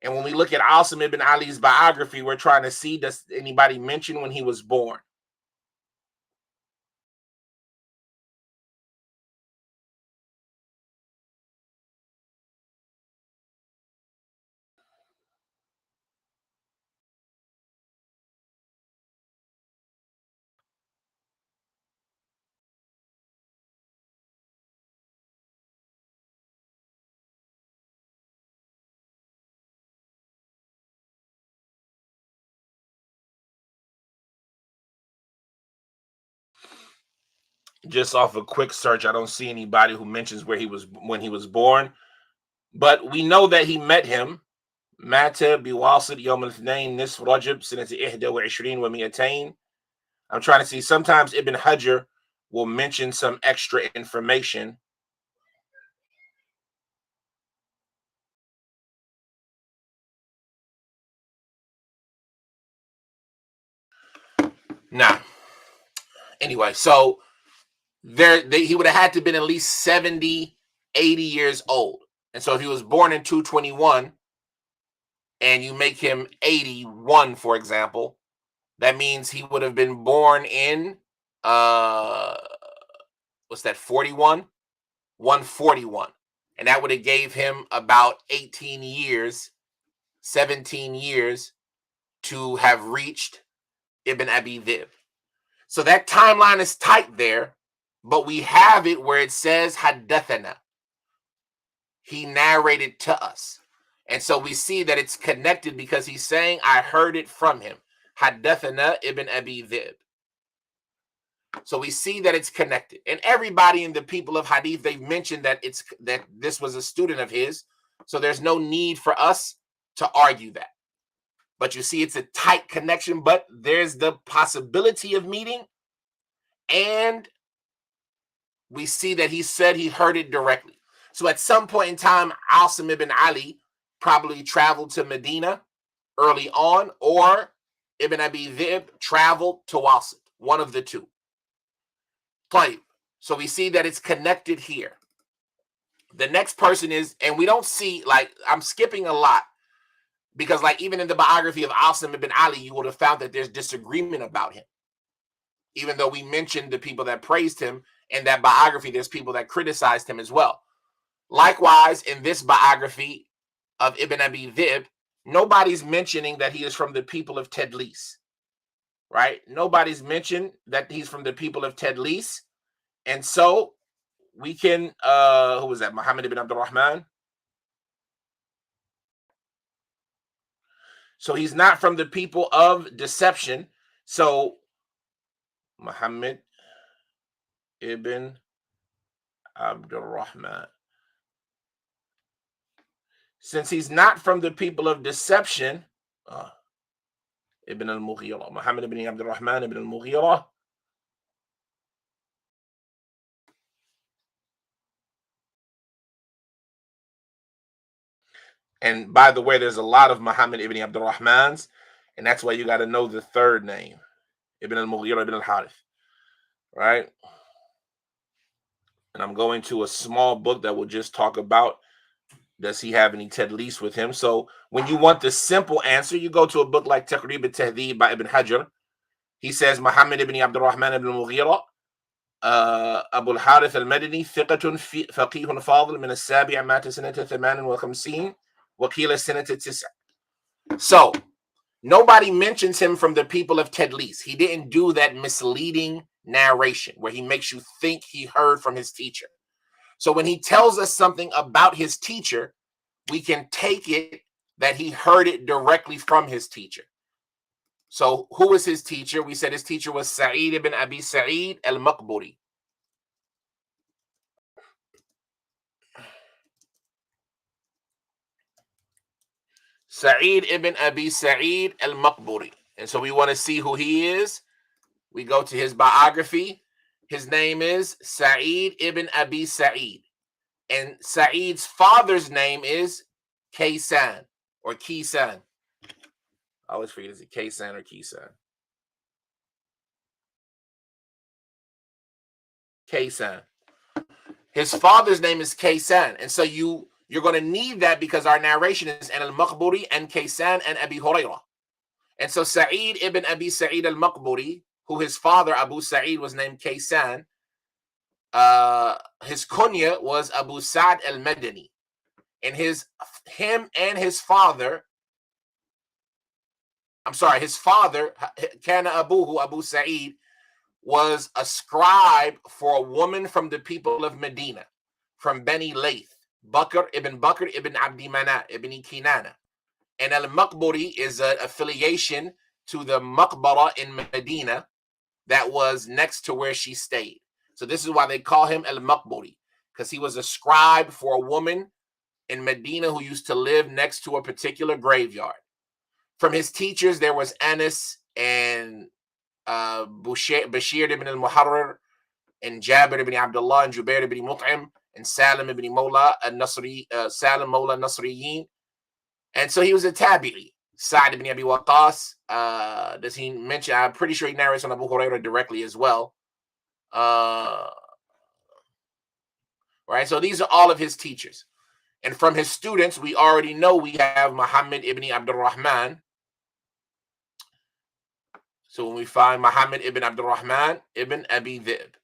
And when we look at Asim ibn Ali's biography, we're trying to see, does anybody mention when he was born? Just off a quick search, I don't see anybody who mentions where he was when he was born, but we know that he met him. Mata biwasit yom al-ithnain nisf Rajab sanat 21 wa 200. I'm trying to see. Sometimes Ibn Hajar will mention some extra information. Now, anyway, so he would have had to have been at least 70, 80 years old. And so if he was born in 221 and you make him 81, for example, that means he would have been born in what's that, 41? 141. And that would have gave him about 18 years, 17 years to have reached Ibn Abi Dhib. So that timeline is tight there, but we have it where it says Hadeethana. He narrated to us. And so we see that it's connected because he's saying, I heard it from him. Hadeethana Ibn Abi Dhib. So we see that it's connected. And everybody in the people of Hadith, they've mentioned that this was a student of his. So there's no need for us to argue that. But you see, it's a tight connection, but there's the possibility of meeting. And we see that he said he heard it directly. So at some point in time, Asim ibn Ali probably traveled to Medina early on, or Ibn Abi Dhib traveled to Wasit, one of the two. So we see that it's connected here. The next person is, and we don't see, like, I'm skipping a lot, because like even in the biography of Asim ibn Ali, you would have found that there's disagreement about him. Even though we mentioned the people that praised him in that biography, there's people that criticized him as well. Likewise, in this biography of Ibn Abi Dhib, nobody's mentioning that he is from the people of Tadlis, right? Nobody's mentioned that he's from the people of Tadlis. And so we can, who was that? Muhammad ibn Abdul Rahman. So he's not from the people of deception. So Muhammad ibn Abdul Rahman. Since he's not from the people of deception, Ibn al-Mughira, Muhammad ibn Abdul Rahman ibn al-Mughira. And by the way, there's a lot of Muhammad ibn Abdul Rahmans, and that's why you got to know the third name, Ibn al-Mughira ibn al-Harith, right? And I'm going to a small book that will just talk about, does he have any Tadlis with him? So when you want the simple answer, you go to a book like Taqrib al-Tahdhib by Ibn Hajar. He says Muhammad ibn Abdul Rahman ibn al-Mughira, أبو الحارث المدني ثقة فقيه فاضل من السابع مات سنة 58 وقيل سنة 9. So Nobody mentions him from the people of Tadlis. He didn't do that misleading narration where he makes you think he heard from his teacher. So when he tells us something about his teacher, we can take it that he heard it directly from his teacher. So who was his teacher? We said his teacher was Sa'id ibn Abi Sa'id al-Maqburi. Sa'id ibn Abi Sa'id al-Maqburi. And so we want to see who he is. We go to his biography. His name is Sa'id ibn Abi Sa'id. And Sa'id's father's name is Kaysan or Kisan. I always forget, is it Kaysan or Kisan? Kaysan. His father's name is Kaysan. And so you're going to need that because our narration is an al-Maqburi and Kaysan and Abi Hurairah. And so Sa'id ibn Abi Sa'id al-Maqburi, who his father Abu Sa'id was named Kaysan, his kunya was Abu Sa'd al-Madani. And his father, Kana Abuhu, Abu Sa'id, was a scribe for a woman from the people of Medina, from Bani Layth, Bakr ibn Abdi Mana ibn Kinana. And al-Maqburi is an affiliation to the Maqbara in Medina that was next to where she stayed. So this is why they call him al-Maqburi, because he was a scribe for a woman in Medina who used to live next to a particular graveyard. From his teachers, there was Anas and Bashir ibn al-Muharrar and Jabir ibn Abdullah and Jubair ibn Mut'im and Salim ibn Mawla al-Nasri, Salim Mawla al-Nasriyin. And so he was a tabi'i. Sa'd ibn Abi Waqqas, does he mention? I'm pretty sure he narrates on Abu Hurairah directly as well. Right, so these are all of his teachers. And from his students, we already know we have Muhammad ibn Abdul Rahman. So when we find Muhammad ibn Abdul Rahman ibn Abi Dhib,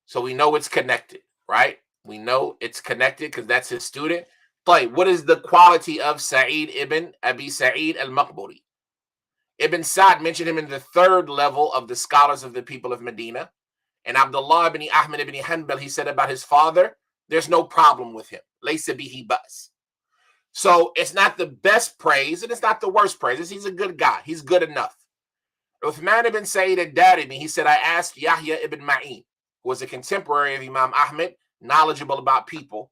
so we know it's connected, right? We know it's connected because that's his student. But what is the quality of Sa'id ibn Abi Sa'id al-Maqburi? Ibn Sa'd mentioned him in the third level of the scholars of the people of Medina. And Abdullah ibn Ahmad ibn Hanbal, he said about his father, there's no problem with him. Laysa bihi bas. So it's not the best praise and it's not the worst praise. He's a good guy. He's good enough. Uthman ibn Sa'id al-Darimi, he said, I asked Yahya ibn Ma'in, who was a contemporary of Imam Ahmad, knowledgeable about people.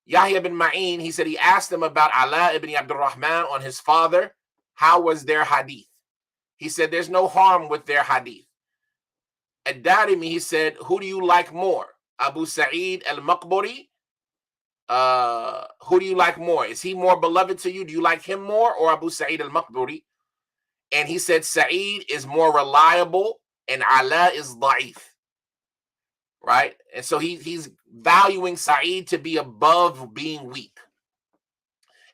Yahya ibn Ma'in, he said he asked him about Ala ibn Abdul Rahman on his father. How was their hadith? He said, there's no harm with their hadith. Ad-Darimi, he said, who do you like more? Abu Sa'id al-Maqburi? Who do you like more? Is he more beloved to you? Do you like him more or Abu Sa'id al-Maqburi? And he said Sa'id is more reliable and Ala is da'if. Right? And so he's valuing Sa'id to be above being weak.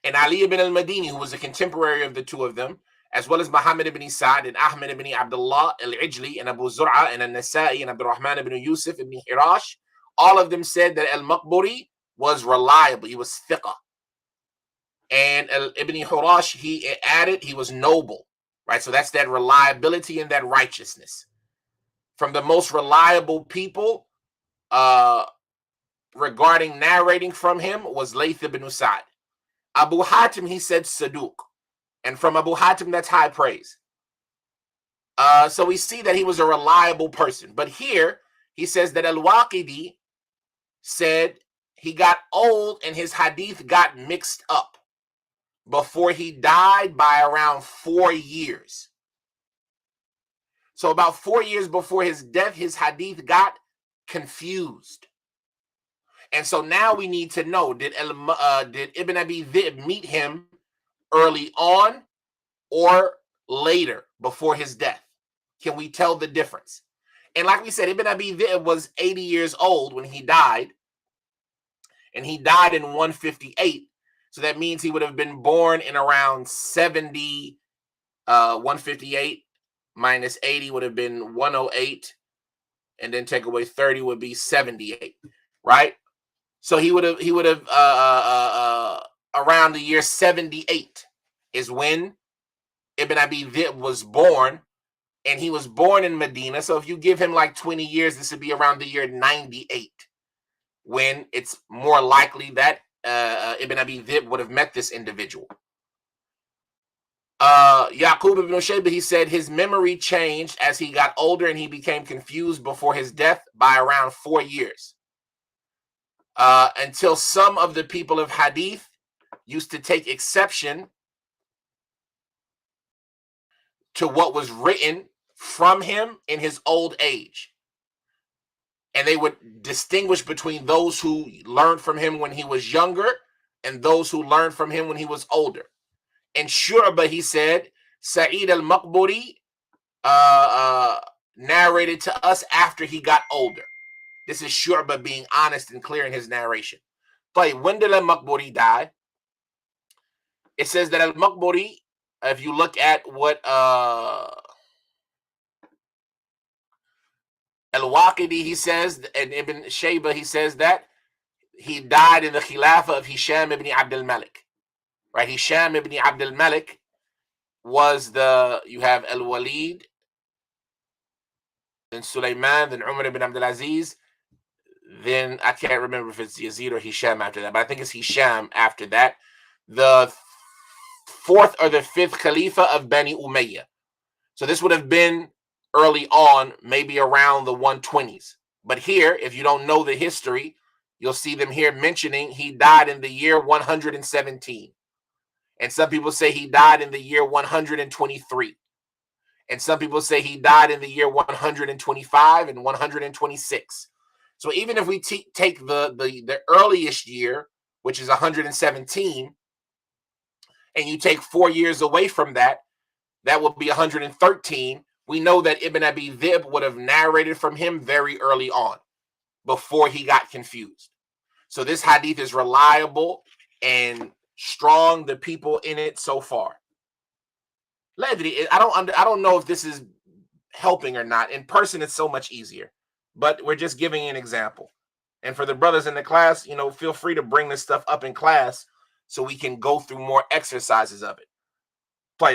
And Ali ibn al-Madini, who was a contemporary of the two of them, as well as Muhammad ibn Sa'd and Ahmad ibn Abdullah al-Ijli and Abu Zur'a and al-Nasa'i and Abdul Rahman ibn Yusuf ibn Hirash, all of them said that al-Maqburi was reliable. He was thiqah. And Ibn Hirash, he added, he was noble. Right? So that's that reliability and that righteousness. From the most reliable people regarding narrating from him was Layth ibn Sa'd. Abu Hatim, he said Saduq. And from Abu Hatim, that's high praise. So we see that he was a reliable person. But here, he says that al-Waqidi said he got old and his hadith got mixed up before he died by around 4 years. So about 4 years before his death, his hadith got confused. And so now we need to know, did Ibn Abi Dhib meet him early on or later before his death? Can we tell the difference? And like we said, Ibn Abi Dhib was 80 years old when he died. And he died in 158. So that means he would have been born in around 70, 158 minus 80 would have been 108. And then take away 30 would be 78, right? So he would have around the year 78 is when Ibn Abi Dhib was born, and he was born in Medina. So if you give him like 20 years, this would be around the year 98, when it's more likely that Ibn Abi Dhib would have met this individual. Yaqub ibn Shaybah, he said his memory changed as he got older and he became confused before his death by around 4 years. Until some of the people of Hadith used to take exception to what was written from him in his old age. And they would distinguish between those who learned from him when he was younger and those who learned from him when he was older. And Shu'bah, he said, Sa'id al-Maqburi narrated to us after he got older. This is Shu'bah being honest and clear in his narration. But when did al-Maqburi die? It says that al-Maqburi, if you look at what al-Waqidi, he says, and Ibn Shaybah, he says that he died in the Khilafah of Hisham ibn Abdul Malik. Right, Hisham ibn Abdul Malik was you have al-Walid, then Sulaiman, then Umar ibn Abdul Aziz, then I can't remember if it's Yazid or Hisham after that, but I think it's Hisham after that. The fourth or the fifth Khalifa of Bani Umayyah. So this would have been early on, maybe around the 120s. But here, if you don't know the history, you'll see them here mentioning he died in the year 117. And some people say he died in the year 123. And some people say he died in the year 125 and 126. So even if we take the earliest year, which is 117, and you take 4 years away from that, that would be 113. We know that Ibn Abi Dhib would have narrated from him very early on, before he got confused. So this hadith is reliable and strong, the people in it so far. I don't know if this is helping or not. In person, it's so much easier, but we're just giving an example. And for the brothers in the class, feel free to bring this stuff up in class so we can go through more exercises of it.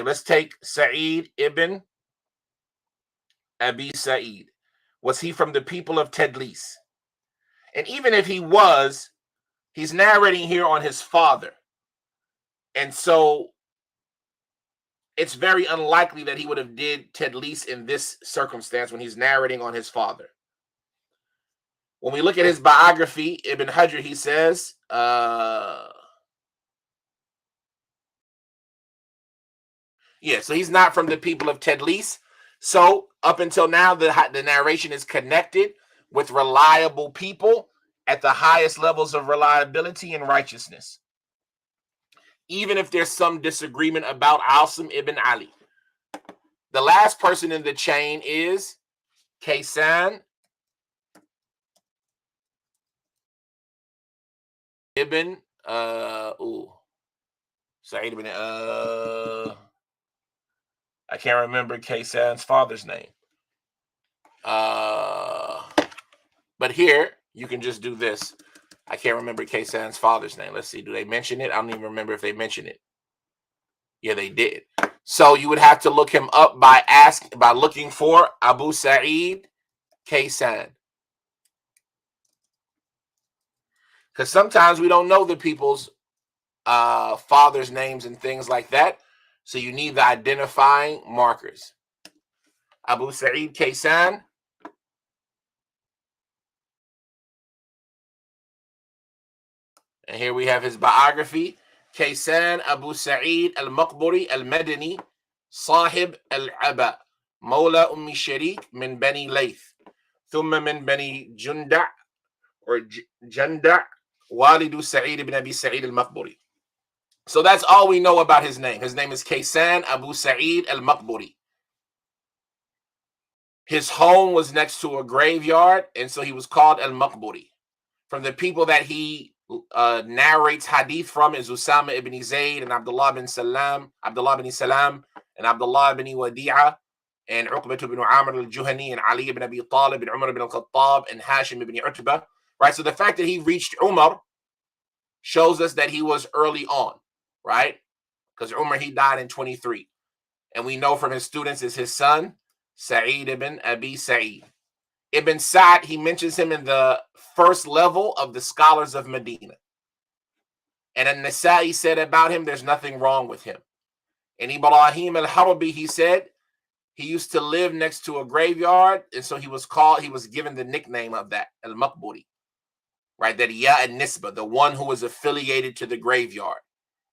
Let's take Sa'id ibn Abi Sa'id. Was he from the people of Tadlis? And even if he was, he's narrating here on his father. And so it's very unlikely that he would have did Tadlis in this circumstance when he's narrating on his father. When we look at his biography, Ibn Hajar, he says, so he's not from the people of Tadlis. So up until now, the narration is connected with reliable people at the highest levels of reliability and righteousness. Even if there's some disagreement about Asim ibn Ali. The last person in the chain is Kaysan ibn Sa'id ibn I can't remember Kaysan's father's name. But here you can just do this. I can't remember Kaysan's father's name. Let's see. Do they mention it? I don't even remember if they mentioned it. Yeah, they did. So you would have to look him up by looking for Abu Sa'id Kaysan. Because sometimes we don't know the people's father's names and things like that. So you need the identifying markers. Abu Sa'id Kaysan. And here we have his biography. Kaysan Abu Sa'id al-Maqburi al-Madani, Sahib al-Aba, Mawla Ummi Sharik min Bani Layth, Thumma min Bani Junda' or Janda' Walidu Sa'id ibn Abi Sa'id al-Maqburi. So that's all we know about his name. His name is Kaysan Abu Sa'id al-Maqburi. His home was next to a graveyard, and so he was called al-Maqburi. From the people that he narrates hadith from is Usama ibn Zayd and Abdullah bin Salam, and Abdullah ibn Wadi'a, and Uqbah ibn Amr al-Juhani, and Ali ibn Abi Talib, and Umar ibn al-Khattab, and Hashim ibn Utbah. Right, so the fact that he reached Umar shows us that he was early on, right? Because Umar, he died in 23. And we know from his students is his son, Sa'id ibn Abi Sa'id. Ibn Sa'd, he mentions him in the first level of the scholars of Medina. And an-Nasa'i said about him, there's nothing wrong with him. And Ibrahim al-Harbi, he said, he used to live next to a graveyard, and so he was given the nickname of that, al-Maqburi, right? That Ya al-Nisba, the one who was affiliated to the graveyard,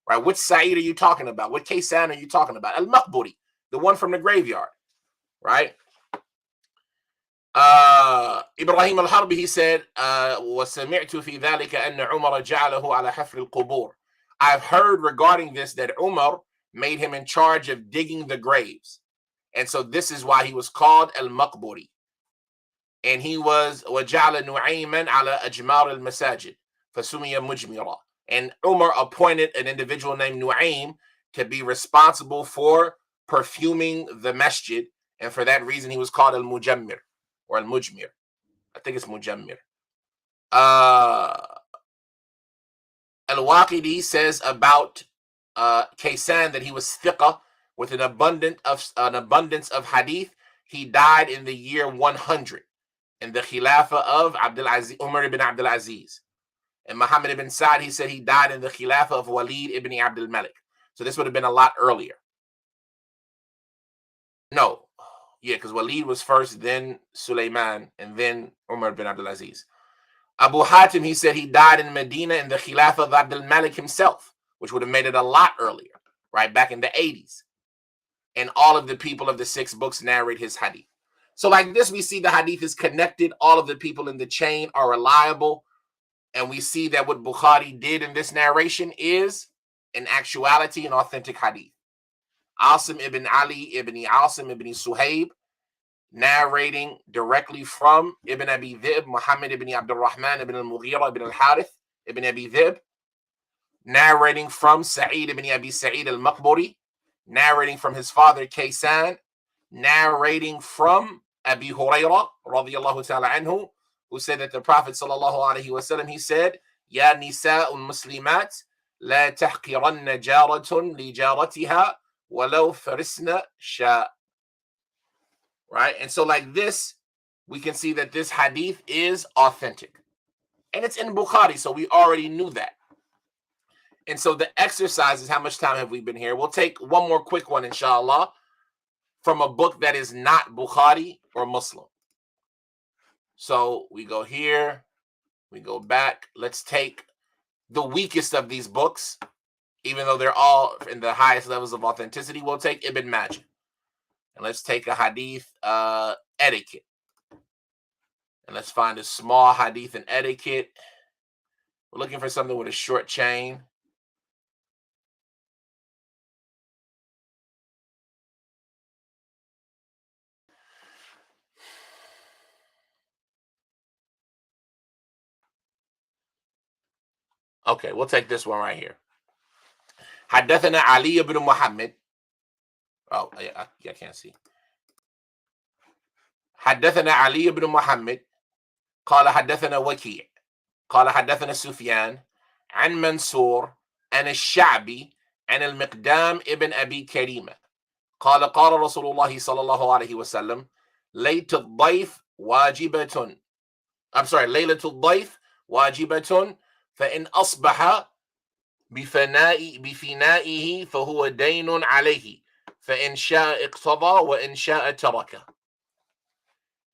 right? Which Sa'id are you talking about? What Kaysan are you talking about? Al-Maqburi, the one from the graveyard, right? Ibrahim al-Harbi, he said, وَسَمِعْتُ فِي ذَلِكَ أَنَّ عُمَرَ جَعَلَهُ عَلَى حَفْرِ الْقُبُورِ. I've heard regarding this that Umar made him in charge of digging the graves. And so this is why he was called al-Maqburi. And he was وَجَعَلَ نُعَيْمًا عَلَى أَجْمَارِ الْمَسَاجِدِ فَسُمِيَ مُجْمِرًا. And Umar appointed an individual named Nu'aym to be responsible for perfuming the masjid. And for that reason, he was called al-Mujammir or al-Mujmir. I think it's Mujammir. Al-Waqidi says about Kaysan that he was thiqah with an abundance of hadith. He died in the year 100 in the Khilafah of Umar ibn Abdul Aziz. And Muhammad ibn Sa'd, he said he died in the Khilafah of Walid ibn Abdul Malik. So this would have been a lot earlier. No, yeah, because Walid was first, then Sulaiman, and then Umar ibn Abdul Aziz. Abu Hatim, he said he died in Medina in the Khilafah of Abdul Malik himself, which would have made it a lot earlier, right, back in the 80s. And all of the people of the 6 books narrate his hadith. So like this, we see the hadith is connected. All of the people in the chain are reliable. And we see that what Bukhari did in this narration is, in actuality, an authentic hadith. Asim ibn Ali ibn Asim ibn Suhaib, narrating directly from Ibn Abi Dhib, Muhammad ibn Abdul Rahman ibn al-Mughira ibn al-Harith ibn Abi Dhib, narrating from Sa'id ibn Abi Sa'id al-Maqburi, narrating from his father Kaysan, narrating from Abi Hurairah radiyallahu ta'ala anhu, who said that the Prophet sallallahu alaihi wasallam, he said, Ya nisa'un muslimat, la tahqiranna jaratun li jaratiha, walau farisna sha. Right? And so like this, we can see that this hadith is authentic. And it's in Bukhari, so we already knew that. And so the exercise is, how much time have we been here? We'll take one more quick one, inshallah, from a book that is not Bukhari or Muslim. So we go here, we go back. Let's take the weakest of these books, even though they're all in the highest levels of authenticity. We'll take Ibn Majah. And let's take a hadith etiquette. And let's find a small hadith and etiquette. We're looking for something with a short chain. Okay, we'll take this one right here. Hadeethana Ali ibn Muhammad. Oh, I can't see. حدثنا علي بن محمد قال حدثنا وكيع قال حدثنا سفيان عن منصور عن الشعبي عن المقدام ابن أبي كريمة قال قال رسول الله صلى الله عليه وسلم ليلة الضيف واجبة ليلة الضيف واجبة فإن أصبح بفنائه فهو دين عليه فإن شاء اقتضى وإن شاء تركه.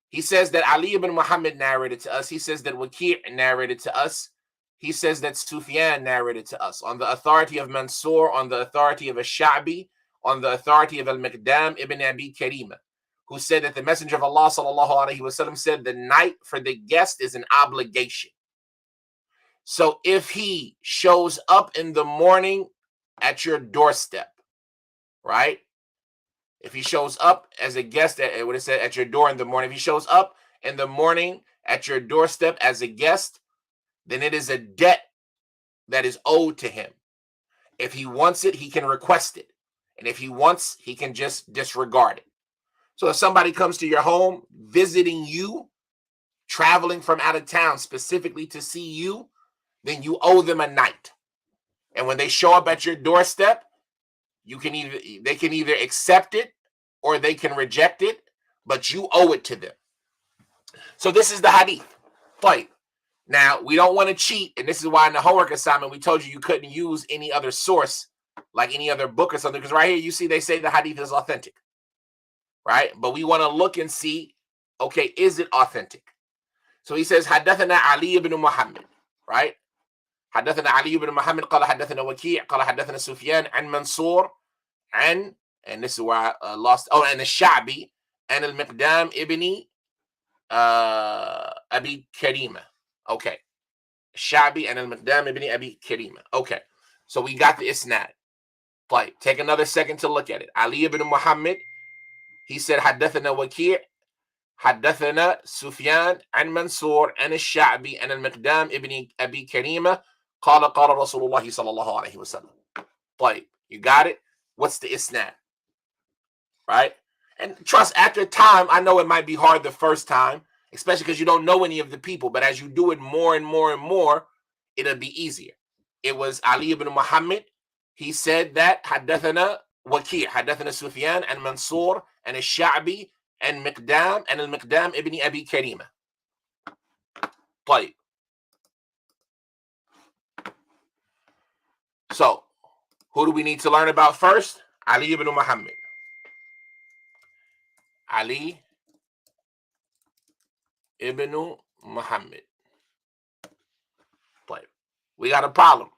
He says that Ali ibn Muhammad narrated to us. He says that Waki' narrated to us. He says that Sufyan narrated to us. On the authority of Mansur, on the authority of al-Sha'bi, on the authority of al-Miqdam ibn Abi Karima, who said that the Messenger of Allah sallallahu alaihi wasallam said the night for the guest is an obligation. So if he shows up in the morning at your doorstep, right? If he shows up as a guest at what it said at your door in the morning, if he shows up in the morning at your doorstep as a guest, then it is a debt that is owed to him. If he wants it, he can request it. And if he wants, he can just disregard it. So if somebody comes to your home, visiting you, traveling from out of town specifically to see you, then you owe them a night. And when they show up at your doorstep, They can either accept it or they can reject it, but you owe it to them. So this is the hadith. Right. Now, we don't want to cheat, and this is why in the homework assignment we told you couldn't use any other source, like any other book or something, because right here you see they say the hadith is authentic, right? But we want to look and see, okay, is it authentic? So he says, حدثنا علي بن محمد, right? حدثنا علي بن محمد قال حدثنا وكيع قال حدثنا سفيان عن منصور عن, and this is where I lost, and الشعبي and المقدام ابن أبي كريمة. Okay. Shabi and al-Miqdam ibn Abi Karima. Okay. So we got the isnad. Like, take another second to look at it. Ali ibn Muhammad, he said, حدثنا وكيع حدثنا سفيان عن منصور عن الشعبي عن المقدام ابن أبي كريمة قال قال رسول الله صلى الله عليه وسلم. Like, you got it? What's the isnad? Right? And trust, after time, I know it might be hard the first time, especially because you don't know any of the people. But as you do it more and more and more, it'll be easier. It was Ali ibn Muhammad. He said that حدثنا وكيع حدثنا سفيان and Mansour and الشعبي and Miqdam and al-Miqdam ibn Abi Karima. طيب. So, who do we need to learn about first? Ali ibn Muhammad. Ali ibn Muhammad. But we got a problem.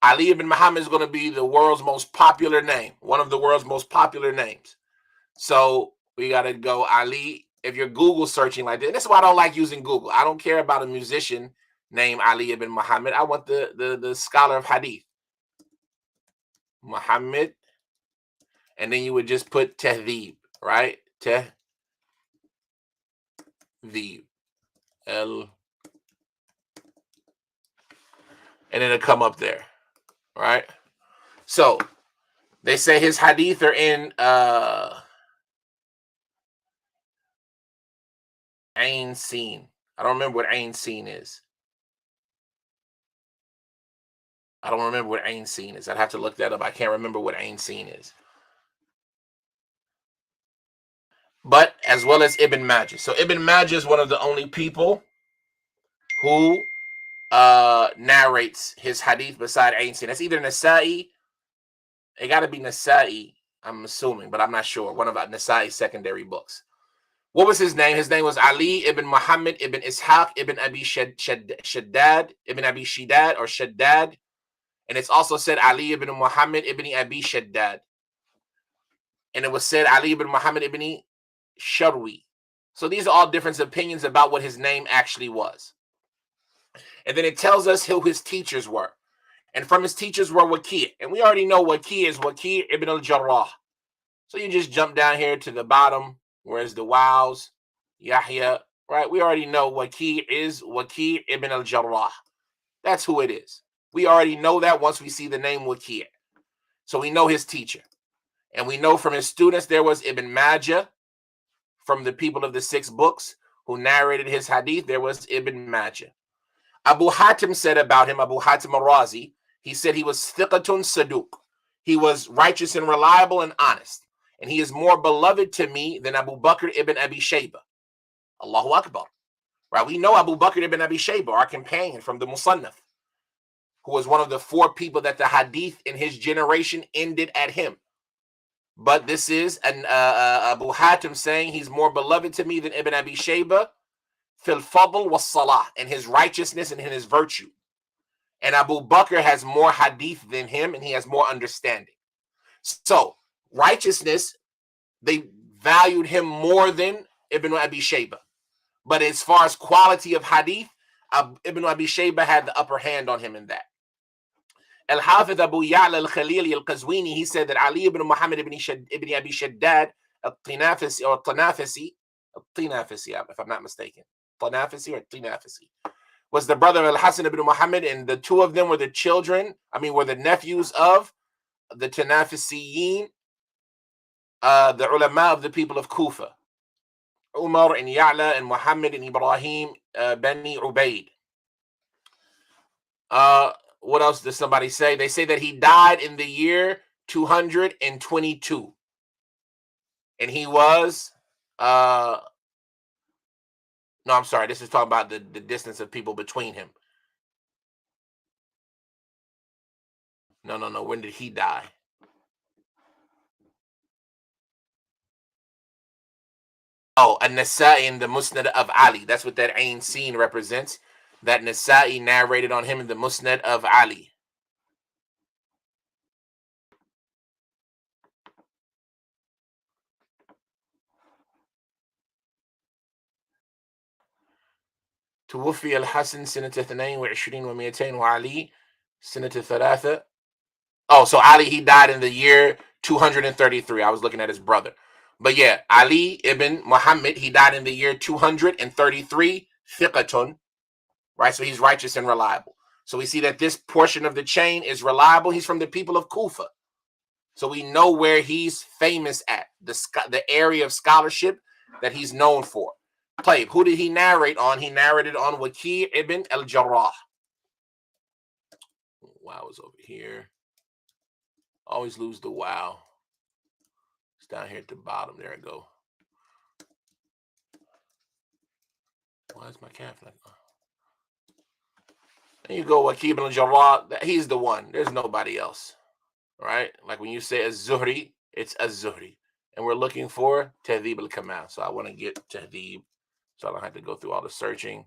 Ali ibn Muhammad is going to be the world's most popular name, one of the world's most popular names. So we got to go Ali. If you're Google searching like this, that's why I don't like using Google. I don't care about a musician named Ali ibn Muhammad. I want the scholar of Hadith. Muhammad. And then you would just put Tahdhib, right? Tahdhib. And it'll come up there, right? So they say his hadith are in Ain Sin. I don't remember what Ain Sin is. I'd have to look that up. I can't remember what Ain Sin is. But as well as Ibn Majah. So Ibn Majah is one of the only people who narrates his hadith beside Ain Sin. That's either Nasa'i. It got to be Nasa'i, I'm assuming, but I'm not sure. One of Nasa'i's secondary books. What was his name? His name was Ali ibn Muhammad ibn Ishaq ibn Abi Shaddad, ibn Abi Shidad or Shaddad. And it's also said Ali ibn Muhammad ibn Abi Shaddad. And it was said Ali ibn Muhammad ibn Sharwi. So these are all different opinions about what his name actually was. And then it tells us who his teachers were. And from his teachers were Waki'. And we already know Waki' is Waki' ibn al-Jarrah. So you just jump down here to the bottom. Where's the wows? Yahya. Right? We already know Waki' is Waki' ibn al-Jarrah. That's who it is. We already know that once we see the name Waki'. So we know his teacher. And we know from his students there was Ibn Majah. From the people of the 6 books who narrated his hadith, there was Ibn Majah. Abu Hatim said about him, Abu Hatim al-Razi, he said he was thiqatun saduq. He was righteous and reliable and honest. And he is more beloved to me than Abu Bakr ibn Abi Shayba. Allahu Akbar. Right? We know Abu Bakr ibn Abi Shayba, our companion from the Musannaf, who was one of the 4 people that the hadith in his generation ended at him. But this is an Abu Hatim saying he's more beloved to me than Ibn Abi Shayba fil fadl was salah, in his righteousness and in his virtue. And Abu Bakr has more hadith than him and he has more understanding. So righteousness, they valued him more than Ibn Abi Shayba. But as far as quality of hadith, Ibn Abi Shayba had the upper hand on him in that. Al-Hafidh Abu Ya'la al-Khalili al-Qazwini, he said that Ali ibn Muhammad ibn Abi Shaddad al-Tinafisi or Tanafisi, if I'm not mistaken, Tanafisi or Tinafisi, was the brother of Al-Hasan ibn Muhammad, and the 2 of them were were the nephews of the Tanafisiyin, the ulama of the people of Kufa, Umar and Ya'la and Muhammad and Ibrahim Bani Ubaid. What else does somebody say? They say that he died in the year 222. And he was, no, I'm sorry. This is talking about the distance of people between him. No. When did he die? Oh, a Nasa'i in the Musnad of Ali. That's what that Ain scene represents. That Nasa'i narrated on him in the Musnad of Ali. توفي الحسن سنة 22 و200 وعلي سنة 3. Oh, so Ali, he died in the year 233. I was looking at his brother. But yeah, Ali ibn Muhammad, he died in the year 233. Thiqatun, right? So he's righteous and reliable. So we see that this portion of the chain is reliable. He's from the people of Kufa. So we know where he's famous at, the area of scholarship that he's known for. Play. Who did he narrate on? He narrated on Waki' ibn al-Jarrah. Wow is over here. Always lose the wow. It's down here at the bottom. There I go. Why is my calf like? There you go, Waki' ibn al-Jarrah. He's the one. There's nobody else. Right? Like when you say az-Zuhri, it's az-Zuhri. And we're looking for Tahdhib al-Kamal. So I want to get Tahdhib. So I don't have to go through all the searching.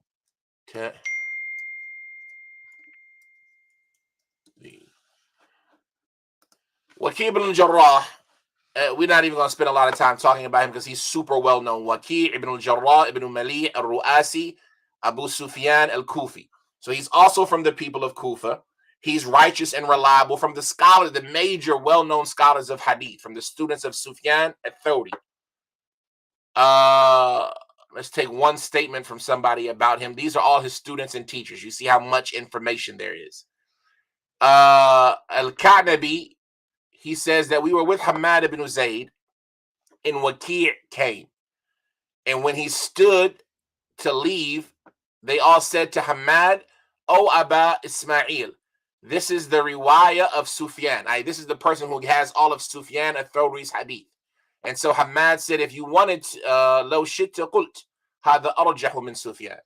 Waki' ibn al-Jarrah, we're not even going to spend a lot of time talking about him because he's super well known. Waki' ibn al-Jarrah ibn Mali al-Ru'asi Abu Sufyan al-Kufi. So he's also from the people of Kufa. He's righteous and reliable, from the scholars, the major well-known scholars of Hadith, from the students of Sufyan al-Thawri. Let's take one statement from somebody about him. These are all his students and teachers. You see how much information there is. Al-Ka'nabi, he says that we were with Hamad ibn Zayd and Waki' came. And when he stood to leave, they all said to Hamad, "O Aba Ismail, this is the riwayah of Sufyan." This is the person who has all of Sufyan al-Thawri's hadith. And so Hamad said, if you wanted, لو شئت قلت هذا أرجح من Sufyan.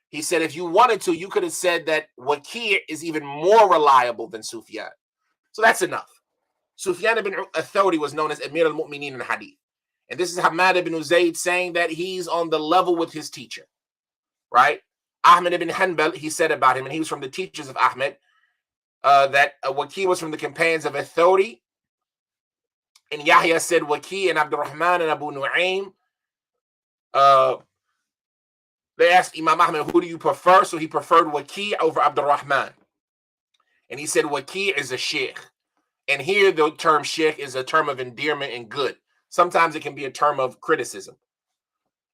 He said, if you wanted to, you could have said that Waki' is even more reliable than Sufyan. So that's enough. Sufyan ibn al-Thawri was known as Amir al-Mu'mineen in hadith. And this is Hamad ibn Zayd saying that he's on the level with his teacher. Right? Ahmed ibn Hanbal, he said about him, and he was from the teachers of Ahmed, that Waki' was from the companions of al-Thawri. And Yahya said Waki' and Abdurrahman and Abu Nu'aym. They asked Imam Ahmed, who do you prefer? So he preferred Waki' over Abdurrahman. And he said Waki' is a sheikh. And here the term sheikh is a term of endearment and good. Sometimes it can be a term of criticism.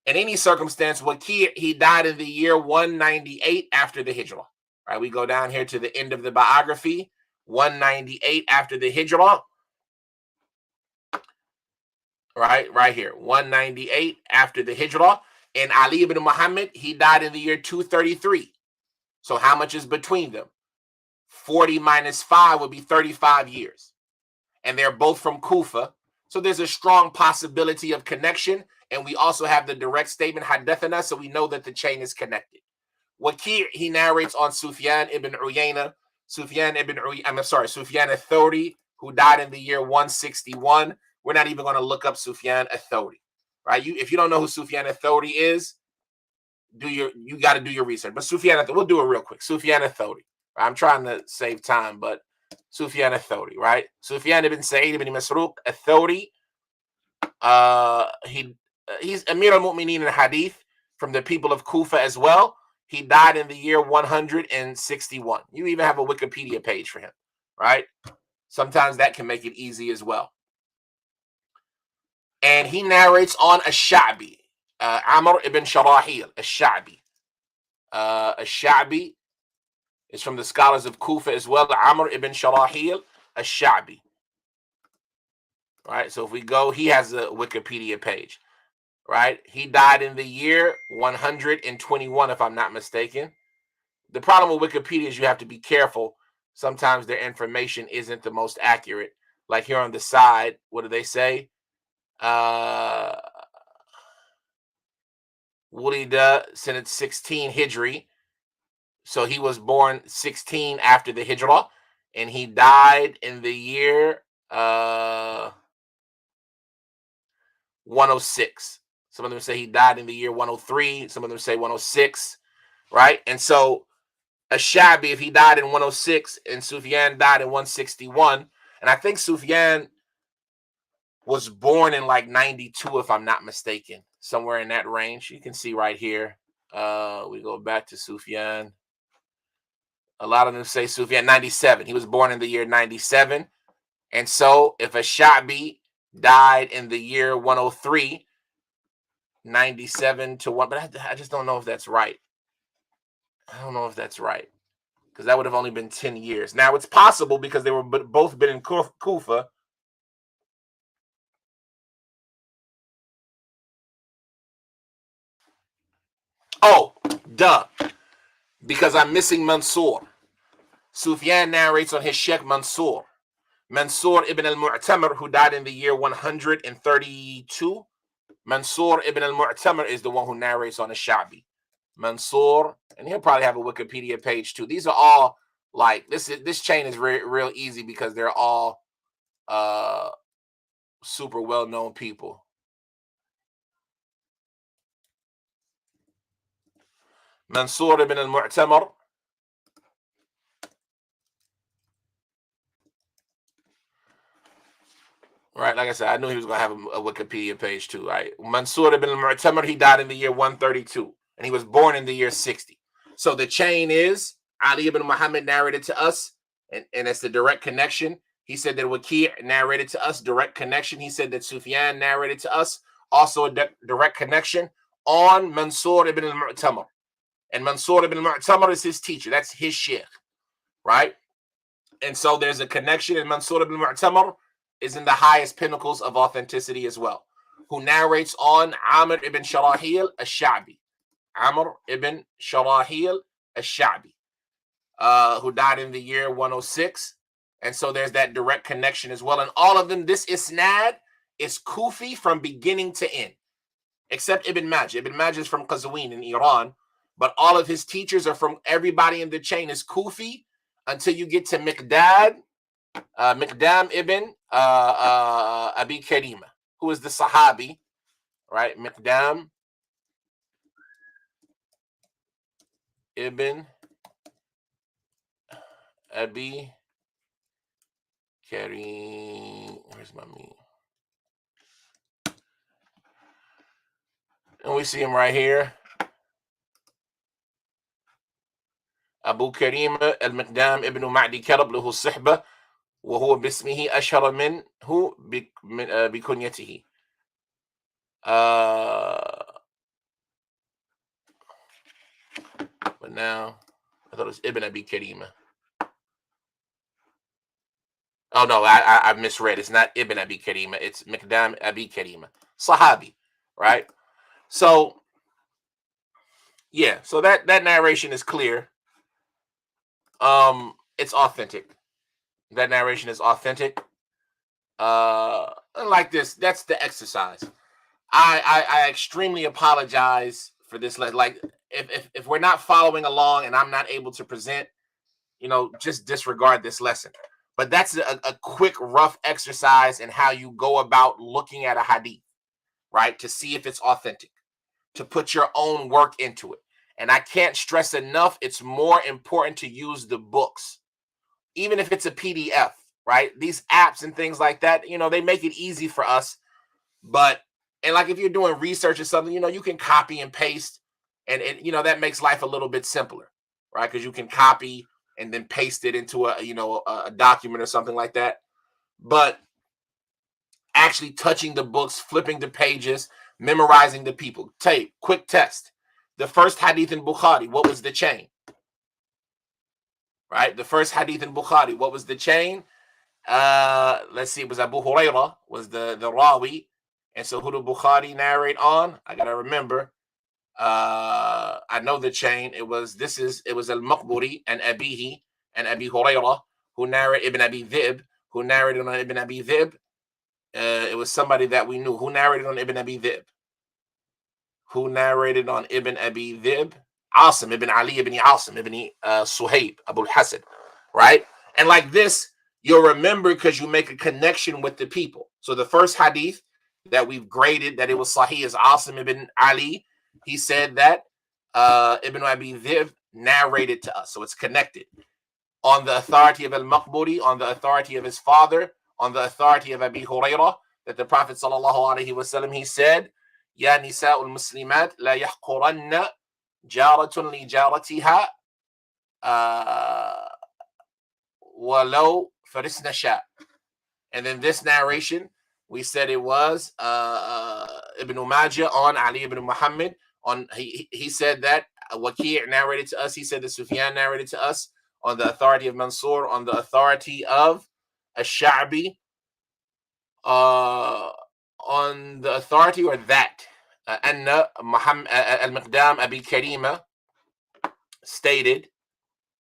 In any circumstance, Waki', he died in the year 198 after the Hijrah. Right, we go down here to the end of the biography, 198 after the Hijrah. Right here, 198 after the Hijrah. And Ali ibn Muhammad, he died in the year 233. So how much is between them? 40 minus 5 would be 35 years. And they're both from Kufa. So there's a strong possibility of connection. And we also have the direct statement, Hadethana, so we know that the chain is connected. Waki', he narrates on Sufyan ibn Uyayna, Sufyan al-Thawri, who died in the year 161. We're not even going to look up Sufyan al-Thawri, right? If you don't know who Sufyan al-Thawri is, you got to do your research. But Sufyan al-Thawri, we'll do it real quick. Sufyan al-Thawri. Right? I'm trying to save time, but Sufyan al-Thawri, right? Sufyan ibn Sa'id ibn Masruq al-Thawri. He's Amir al-Mu'mineen in Hadith, from the people of Kufa as well. He died in the year 161. You even have a Wikipedia page for him, right? Sometimes that can make it easy as well. And he narrates on Ash-Sha'bi, Amr ibn Sharahil, Ash-Sha'bi. Ash-Sha'bi is from the scholars of Kufa as well. Amr ibn Sharahil, Ash-Sha'bi. Right, so if we go, he has a Wikipedia page. Right, he died in the year 121, if I'm not mistaken. The problem with Wikipedia is you have to be careful. Sometimes their information isn't the most accurate. Like here on the side, what do they say? Wulida Senate 16 Hijri. So he was born 16 after the Hijrah, and he died in the year 106. Some of them say he died in the year 103. Some of them say 106, right? And so Ashabi, if he died in 106 and Sufyan died in 161, and I think Sufyan was born in like 92, if I'm not mistaken, somewhere in that range. You can see right here. We go back to Sufyan. A lot of them say Sufyan 97. He was born in the year 97. And so if Ashabi died in the year 103, 97 to 1, but I just don't know if that's right. I don't know if that's right, because that would have only been 10 years. Now, it's possible because they were both been in Kufa. Oh, duh. Because I'm missing Mansur. Sufyan narrates on his Sheikh Mansur. Mansur ibn al-Mu'tamir, who died in the year 132. Mansur ibn al-Mu'tamir is the one who narrates on the Sha'bi. Mansur, and he'll probably have a Wikipedia page too. These are all like this chain is real easy because they're all super well-known people. Mansur ibn al-Mu'tamir. Right, like I said, I knew he was going to have a Wikipedia page too, right? Mansur ibn al-Mu'tamir, he died in the year 132, and he was born in the year 60. So the chain is Ali ibn Muhammad narrated to us, and it's the direct connection. He said that Waki' narrated to us, direct connection. He said that Sufyan narrated to us, also a direct connection on Mansur ibn al-Mu'tamir. And Mansur ibn al-Mu'tamir is his teacher. That's his sheikh, right? And so there's a connection, and Mansur ibn al-Mu'tamir is in the highest pinnacles of authenticity as well, who narrates on Amr ibn Sharahil al-Sha'bi. Amr ibn Sharahil al-Sha'bi, who died in the year 106. And so there's that direct connection as well. And all of them, this isnad is Kufi from beginning to end, except Ibn Majah. Ibn Majah is from Qazwin in Iran, but all of his teachers are from, everybody in the chain is Kufi until you get to Miqdad, Miqdam ibn Abi Karima, who is the Sahabi, right? Miqdam ibn Abi Karim. Where's my me? And we see him right here. Abu Karima al-Miqdam ibn Ma'di Karab له الصحبة وهو باسمه أشهر منه بكنيته. But now I thought it was Ibn Abi Karima. Oh no, I misread. It's not Ibn Abi Karima. It's Miqdam Abi Karima, Sahabi, right? So yeah, so that narration is clear. It's authentic. That narration is authentic. Like this, that's the exercise. I extremely apologize for this. Like if we're not following along and I'm not able to present, just disregard this lesson. But that's a quick, rough exercise in how you go about looking at a hadith, right? To see if it's authentic, to put your own work into it. And I can't stress enough, it's more important to use the books, even if it's a PDF, right? These apps and things like that, they make it easy for us. But, and like if you're doing research or something, you can copy and paste, and that makes life a little bit simpler, right? Because you can copy and then paste it into a document or something like that. But actually touching the books, flipping the pages, memorizing the people. Quick test. The first hadith in Bukhari, what was the chain? Right? The first hadith in Bukhari, what was the chain? Let's see, it was Abu Hurairah, was the Rawi. And so who did Bukhari narrate on? I gotta remember. I know the chain. It was al-Maqburi and Abihi and Abi Hurairah, who narrate Ibn Abi Dhib, who narrated on Ibn Abi Dhib. It was somebody that we knew. Who narrated on Ibn Abi Dhib? Who narrated on Ibn Abi Dhib? Asim ibn Ali ibn Asim ibn Suhaib Abu al-Hasan, right? And like this, you'll remember because you make a connection with the people. So the first hadith that we've graded that it was Sahih is Asim ibn Ali. He said that Ibn Abi Dhib narrated to us. So it's connected. On the authority of al-Maqburi, on the authority of his father, on the authority of Abi Hurairah, that the Prophet sallallahu alaihi wasallam, he said, Ya nisa'ul muslimat la yahquranna jaratun li jaratiha walau farisna sha. And then this narration, we said it was Ibn Majah on Ali ibn Muhammad. He said that Waqi' narrated to us. He said that Sufyan narrated to us on the authority of Mansur, on the authority of Ash-Sha'bi, on the authority or that Anna Muhammad al-Miqdam Abi Karima stated,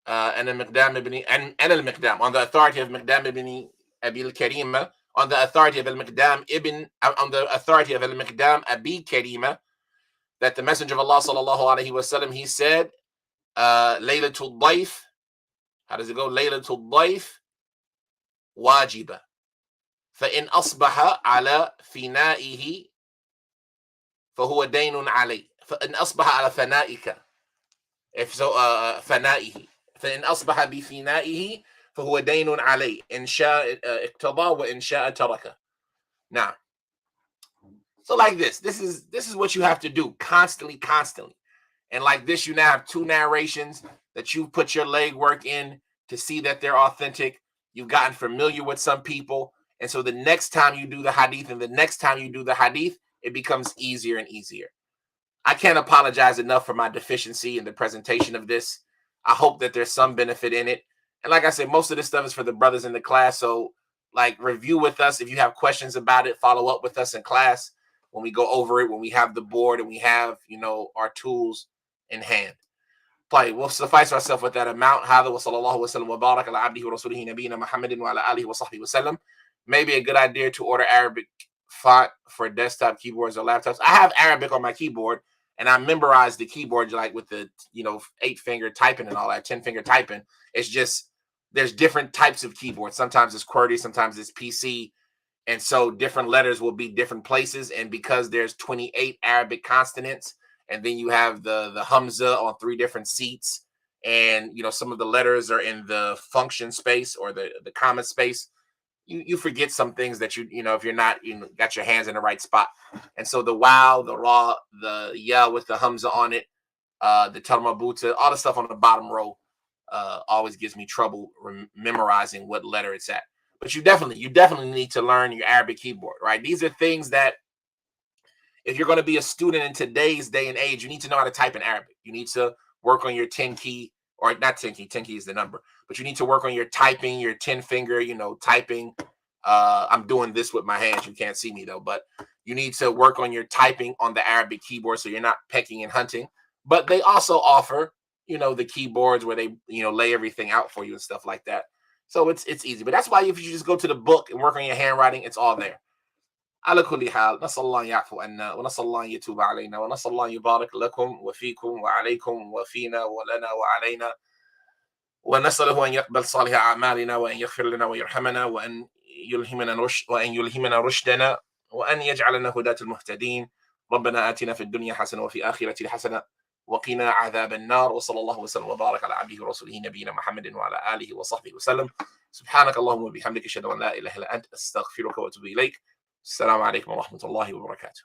and al-Miqdam ibn and al-Miqdam on the authority of Miqdam ibn Abi al-Karima, on the authority of al-Miqdam ibn on the authority of al-Miqdam Abi Karima, that the Messenger of Allah sallallahu alaihi wasallam, he said, Laylatul Dayf. How does it go? Laylatul Dayf wajiba. فإن أصبح على فنائه فهو دين عليه. فإن أصبح على فنائك. If so, فنائه. فإن أصبح بفنائه فهو دين عليه. إن شاء اقتضى وإن شاء ترك. Now, so like this is what you have to do constantly. And like this, you now have two narrations that you put your legwork in to see that they're authentic. You've gotten familiar with some people. And so the next time you do the hadith and the next time you do the hadith, it becomes easier and easier. I can't apologize enough for my deficiency in the presentation of this. I hope that there's some benefit in it. And like I said, most of this stuff is for the brothers in the class. So like review with us. If you have questions about it, follow up with us in class when we go over it, when we have the board and we have, our tools in hand. We'll suffice ourselves with that amount. هذا وصلى الله وسلم وبارك على عبده ورسوله نبينا محمد وعلى آله وصحبه وسلم. Maybe a good idea to order Arabic font for desktop keyboards or laptops. I have Arabic on my keyboard, and I memorized the keyboard like with the 8-finger typing and all that, 10-finger typing. It's just there's different types of keyboards. Sometimes it's QWERTY, sometimes it's PC, and so different letters will be different places. And because there's 28 Arabic consonants, and then you have the Hamza on 3 different seats, and some of the letters are in the function space or the comment space. You forget some things that if you're not got your hands in the right spot. And so the wow, the ra, the ya with the Hamza on it, the talmabuta, all the stuff on the bottom row always gives me trouble memorizing what letter it's at. But you definitely need to learn your Arabic keyboard, right? These are things that if you're going to be a student in today's day and age, you need to know how to type in Arabic. You need to work on your 10 key, or not 10 key, 10 key is the number, but you need to work on your typing, your 10-finger, typing. I'm doing this with my hands. You can't see me though, but you need to work on your typing on the Arabic keyboard so you're not pecking and hunting. But they also offer, the keyboards where they, lay everything out for you and stuff like that. So it's easy. But that's why if you just go to the book and work on your handwriting, it's all there. على كل حال نسأل الله يعفو عنا ونسأل الله يتوب علينا ونسأل الله يبارك لكم وفيكم وعليكم وفينا ولنا وعلينا ونسأله أن يقبل صالح أعمالنا وأن يغفر لنا ويرحمنا وأن يلهمنا رشدنا وأن يجعلنا هداة المهتدين. ربنا آتنا في الدنيا حسنة وفي آخرة حسنة وقنا عذاب النار. وصلى الله وسلم وبارك على عبده ورسوله نبينا محمد وعلى آله وصحبه وسلم. سبحانك اللهم وبحمدك أشهد أن لا إله إلا أنت أستغفرك وأتوب إليك. السلام عليكم ورحمة الله وبركاته.